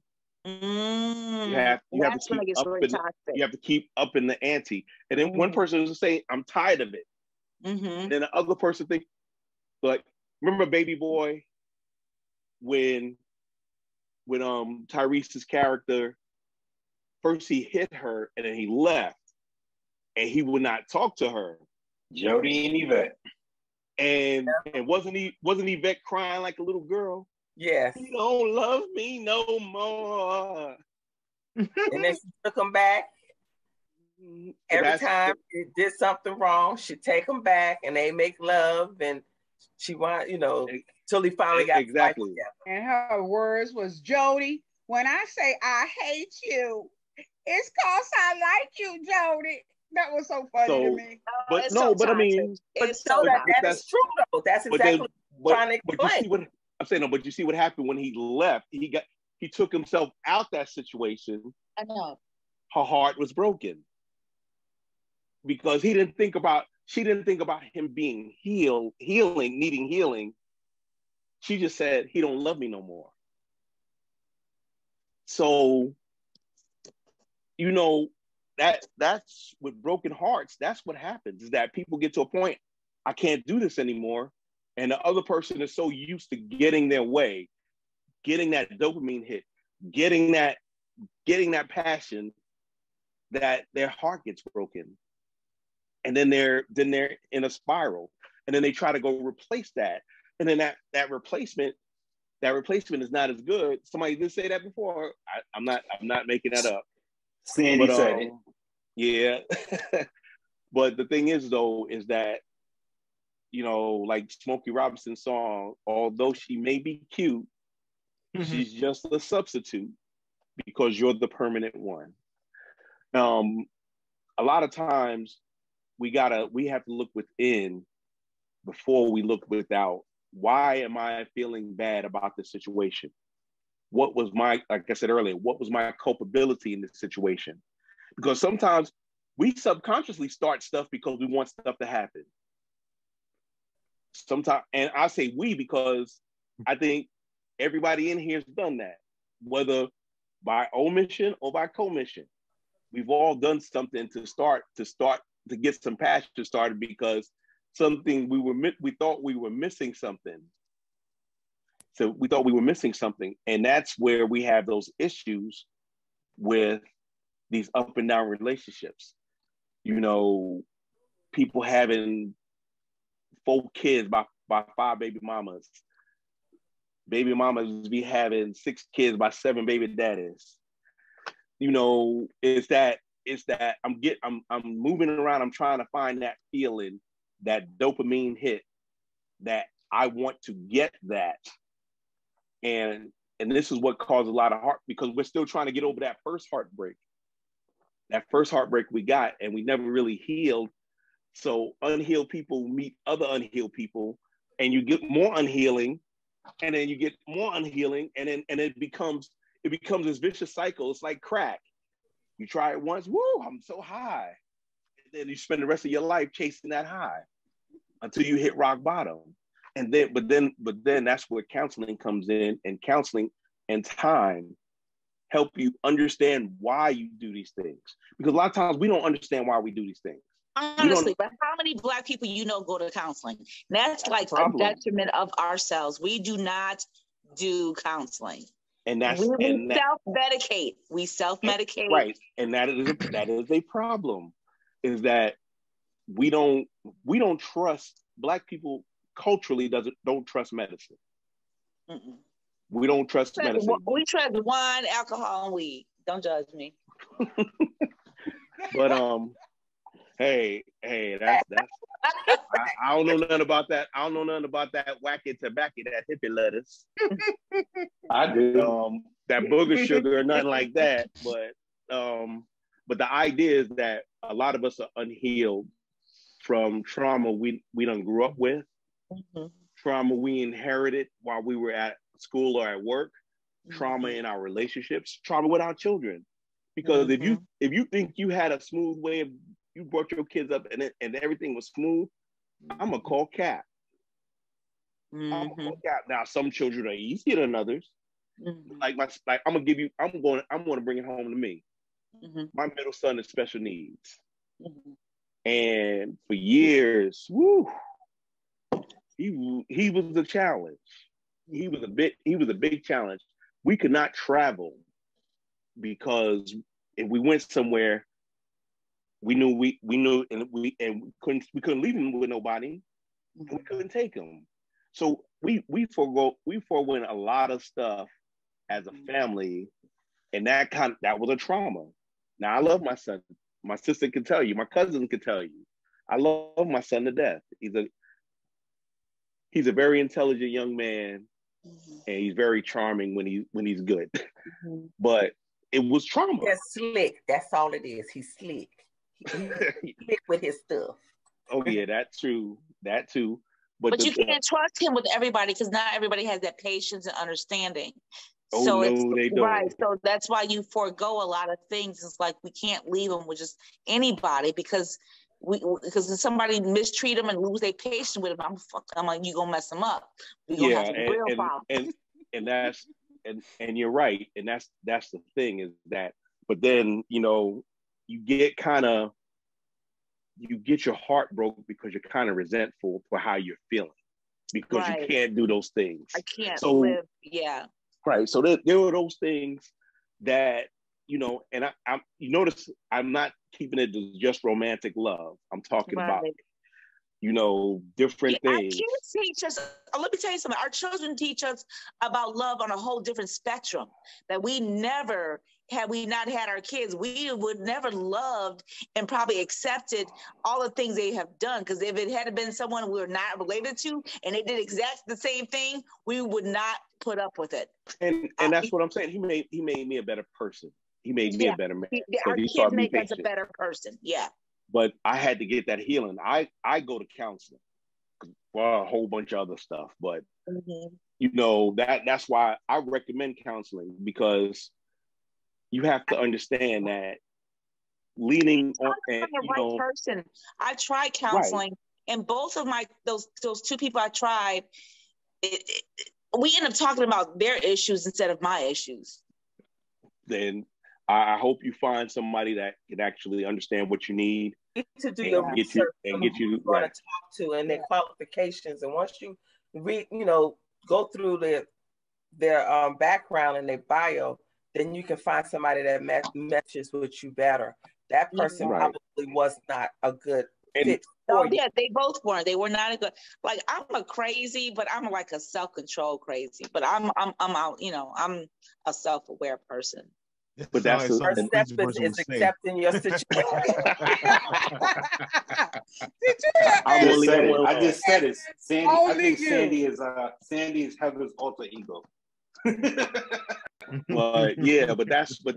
You have to keep up in the ante, and then one person is saying, "I'm tired of it," and then the other person thinks, "Like, remember Baby Boy when Tyrese's character first he hit her and then he left, and he would not talk to her, Jody and Yvette, and wasn't Yvette crying like a little girl?" Yes. You don't love me no more. And then she took him back. Every time he did something wrong, she'd take him back and they make love, and she want, till he finally got exactly. And her words was, Jody, when I say I hate you, it's cause I like you, Jody. That was so funny to me. But that's true though. That's exactly what I'm trying to explain. I'm saying, no, but you see what happened when he left. He took himself out that situation. I know. Her heart was broken because she didn't think about him being needing healing. She just said, he don't love me no more. So, that's with broken hearts. That's what happens, is that people get to a point, I can't do this anymore. And the other person is so used to getting their way, getting that dopamine hit, getting that passion, that their heart gets broken. And then they're in a spiral. And then they try to go replace that. And then that replacement is not as good. Somebody did say that before. I'm not making that up. Sandy said it. Yeah. But the thing is though, is that, like Smokey Robinson's song, although she may be cute, she's just a substitute because you're the permanent one. A lot of times we have to look within before we look without. Why am I feeling bad about this situation? What was like I said earlier, what was my culpability in this situation? Because sometimes we subconsciously start stuff because we want stuff to happen. Sometimes, and I say we because I think everybody in here has done that, whether by omission or by commission. We've all done something to get some passion started because something we thought we were missing something. So we thought we were missing something. And that's where we have those issues with these up and down relationships. You know, people having 4 kids by 5 baby mamas. Baby mamas be having 6 kids by 7 baby daddies. You know, it's that I'm moving around, I'm trying to find that feeling, that dopamine hit, that I want to get that. And this is what caused a lot of heart, because we're still trying to get over that first heartbreak. That first heartbreak we got, and we never really healed. So unhealed people meet other unhealed people, and you get more unhealing, and then you get more unhealing, and it becomes this vicious cycle. It's like crack. You try it once, woo, I'm so high. And then you spend the rest of your life chasing that high until you hit rock bottom. And then, but then that's where counseling comes in, and counseling and time help you understand why you do these things. Because a lot of times we don't understand why we do these things. Honestly, but how many Black people go to counseling? And that's like a detriment of ourselves. We do not do counseling. And we self-medicate. We self-medicate. Right. And that is a problem, is that we don't trust, Black people culturally don't trust medicine. Mm-mm. We don't trust medicine. We trust wine, alcohol, and weed. Don't judge me. But hey, that's I don't know nothing about that. I don't know nothing about that wacky tobacco, that hippie lettuce. I do. That booger sugar or nothing like that. But the idea is that a lot of us are unhealed from trauma we done grew up with, trauma we inherited while we were at school or at work, trauma in our relationships, trauma with our children. Because if you think you had a smooth way of, you brought your kids up and everything was smooth, I'm gonna call cap. I'm gonna call cap. Now some children are easier than others. Like I'm gonna bring it home to me. My middle son is special needs. And for years, woo, he was a challenge. He was a big challenge. We could not travel because if we went somewhere, we knew and we couldn't leave him with nobody. And we couldn't take him. So we forewent a lot of stuff as a family, and that was a trauma. Now I love my son. My sister can tell you, my cousin can tell you, I love my son to death. He's a very intelligent young man, and he's very charming when he's good. But it was trauma. He's slick. That's all it is. He's slick. He's slick with his stuff. Oh yeah, that's true. That too. But you can't trust him with everybody, because not everybody has that patience and understanding. Oh, so no, they don't. Right. So that's why you forego a lot of things. It's like we can't leave them with just anybody, because if somebody mistreat them and lose their patience with them, I'm like, you gonna mess them up. We're gonna have a real problem. And you're right. And that's the thing, is that, but then, you get your heart broken because you're kind of resentful for how you're feeling, because you can't do those things. I can't live. Yeah. Right. So there were those things that, and I you notice I'm not keeping it just romantic love. I'm talking about, different things. Our kids teach us, let me tell you something. Our children teach us about love on a whole different spectrum that we never, had we not had our kids, we would never loved and probably accepted all the things they have done. Because if it had been someone we were not related to and they did exactly the same thing, we would not put up with it. And that's what I'm saying. He made me a better person. He made me a better man. Our kids make us a better person. Yeah. But I had to get that healing. I go to counseling for a whole bunch of other stuff. But that's why I recommend counseling, because you have to understand that leaning on the right person. I tried counseling, and both of those 2 people I tried, we end up talking about their issues instead of my issues. Then I hope you find somebody that can actually understand what you need to do your research and get you right to talk to, and their qualifications. And once you go through background and their bio, then you can find somebody that matches with you better. That person probably was not a good fit. Oh yeah, they both weren't. They were not a good. Like, I'm a crazy, but I'm like a self-control crazy. But I'm out. You know, I'm a self-aware person. But that's the first step is accepting your situation. I just said it. Sandy, I think Sandy is Heather's alter ego. But yeah, but that's what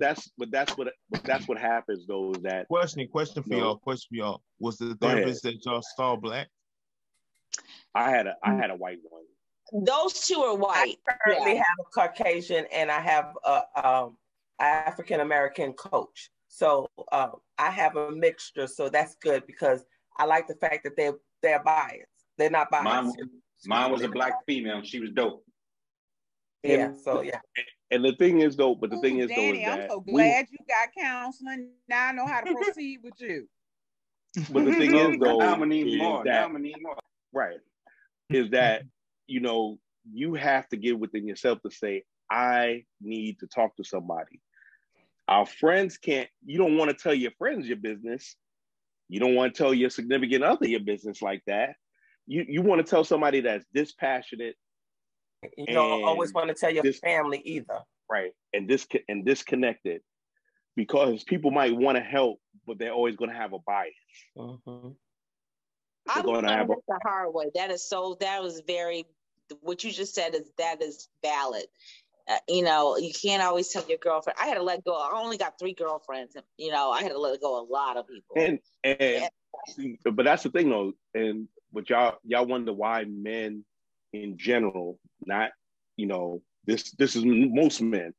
happens though. Is that question for y'all? Was the therapist that y'all saw black? I had a white one. Those two are white. I currently have a Caucasian and I have a African American coach. So I have a mixture. So that's good because I like the fact that they're biased. They're not biased. Mine was a black female. She was dope. Yeah. So yeah. And the thing is though, Danny, I'm so glad you got counseling. Now I know how to proceed with you. But the thing is though, now I'm gonna need more. Right. Is that, you know, you have to get within yourself to say, I need to talk to somebody. Our friends you don't want to tell your friends your business. You don't want to tell your significant other your business like that. You want to tell somebody that's dispassionate. You don't always want to tell your family either. Right. And disconnected, because people might want to help, but they're always going to have a bias. Mm-hmm. I learned it the hard way. That was very, what you just said is valid. You know, you can't always tell your girlfriend. I had to let go. I only got 3 girlfriends. And, you know, I had to let go a lot of people. But that's the thing though. And but y'all wonder why men in general, not, you know, this is most men,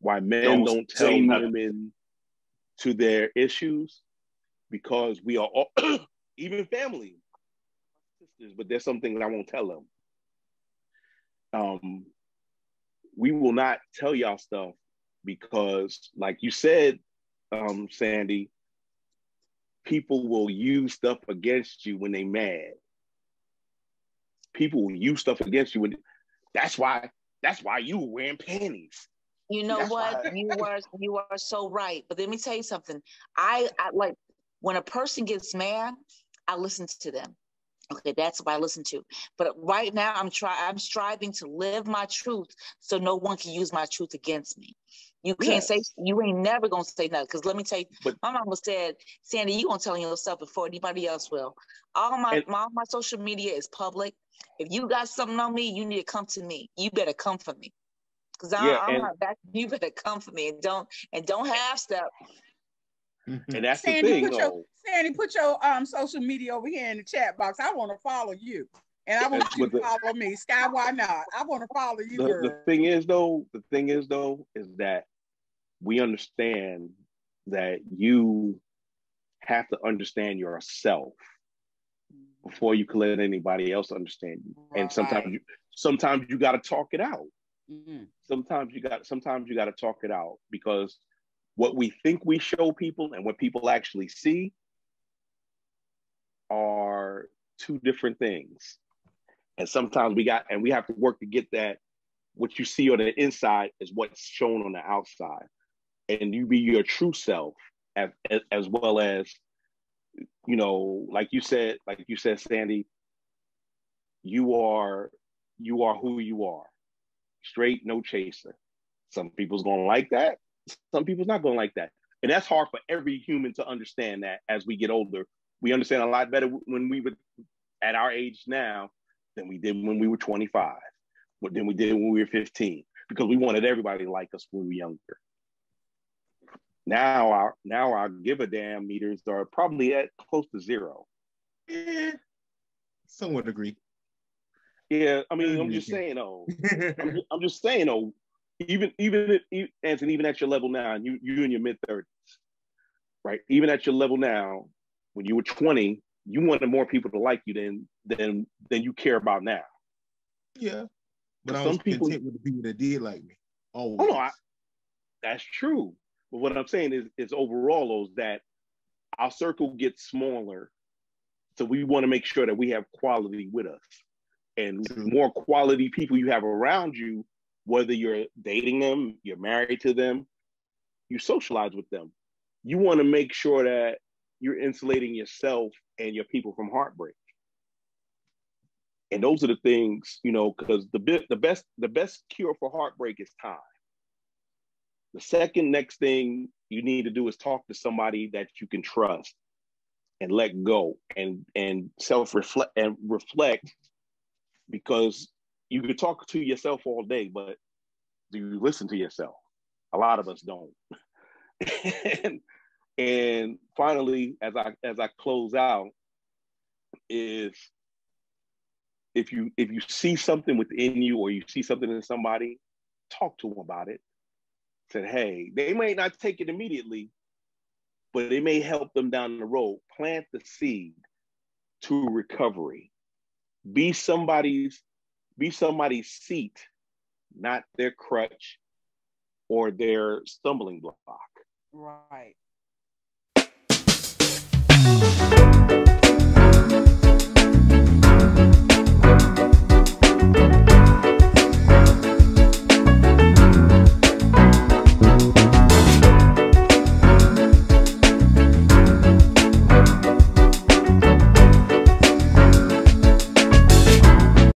why men don't tell women to their issues, because we are all, even family, sisters, but there's something that I won't tell them. We will not tell y'all stuff because, like you said, Sandy, people will use stuff against you when they mad. People will use stuff against you that's why you were wearing panties. You know what? You are so right. But let me tell you something. I like, when a person gets mad, I listen to them. Okay, that's what I listen to. But right now, I'm striving to live my truth so no one can use my truth against me. You can't say, you ain't never gonna say nothing. Because let me tell you, my mama said, Sandy, you gonna tell yourself before anybody else will. All my social media is public. If you got something on me, you need to come to me. You better come for me. Because I'm not back. You better come for me and don't half step. And that's Sandy, the thing, Sandy, put your social media over here in the chat box. I want to follow you. And I want you to follow me. Sky, why not? I want to follow you, girl. The thing is though, is that we understand that you have to understand yourself before you can let anybody else understand you. Right. And sometimes you got to talk it out. Mm-hmm. Sometimes you got to talk it out, because what we think we show people and what people actually see are 2 different things. And sometimes we have to work to get that. What you see on the inside is what's shown on the outside, and you be your true self, as well as, you know, like you said, Sandy, you are who you are, straight, no chaser. Some people's gonna like that. Some people's not gonna like that. And that's hard for every human to understand. That as we get older, we understand a lot better when we were at our age now than we did when we were 25, than we did when we were 15, because we wanted everybody to like us when we were younger. Now our give a damn meters are probably at close to 0. Somewhat agree. Yeah, I mean, I'm just saying though. I'm just saying though. Even Anthony, even at your level now, and you in your mid-30s, right? Even at your level now, when you were 20, you wanted more people to like you than you care about now. Yeah, but I was content with the people that did like me. Always. Oh no, that's true. But what I'm saying is overall is that our circle gets smaller, so we want to make sure that we have quality with us, and the more quality people you have around you, whether you're dating them, you're married to them, you socialize with them. You want to make sure that you're insulating yourself and your people from heartbreak. And those are the things, you know, because the best cure for heartbreak is time. The second next thing you need to do is talk to somebody that you can trust and let go and self-reflect and reflect, because you could talk to yourself all day, but do you listen to yourself? A lot of us don't. and finally, as I close out, is if you see something within you or you see something in somebody, talk to them about it. Said, hey, they may not take it immediately, but it may help them down the road. Plant the seed to recovery. Be somebody's seat, not their crutch or their stumbling block. Right.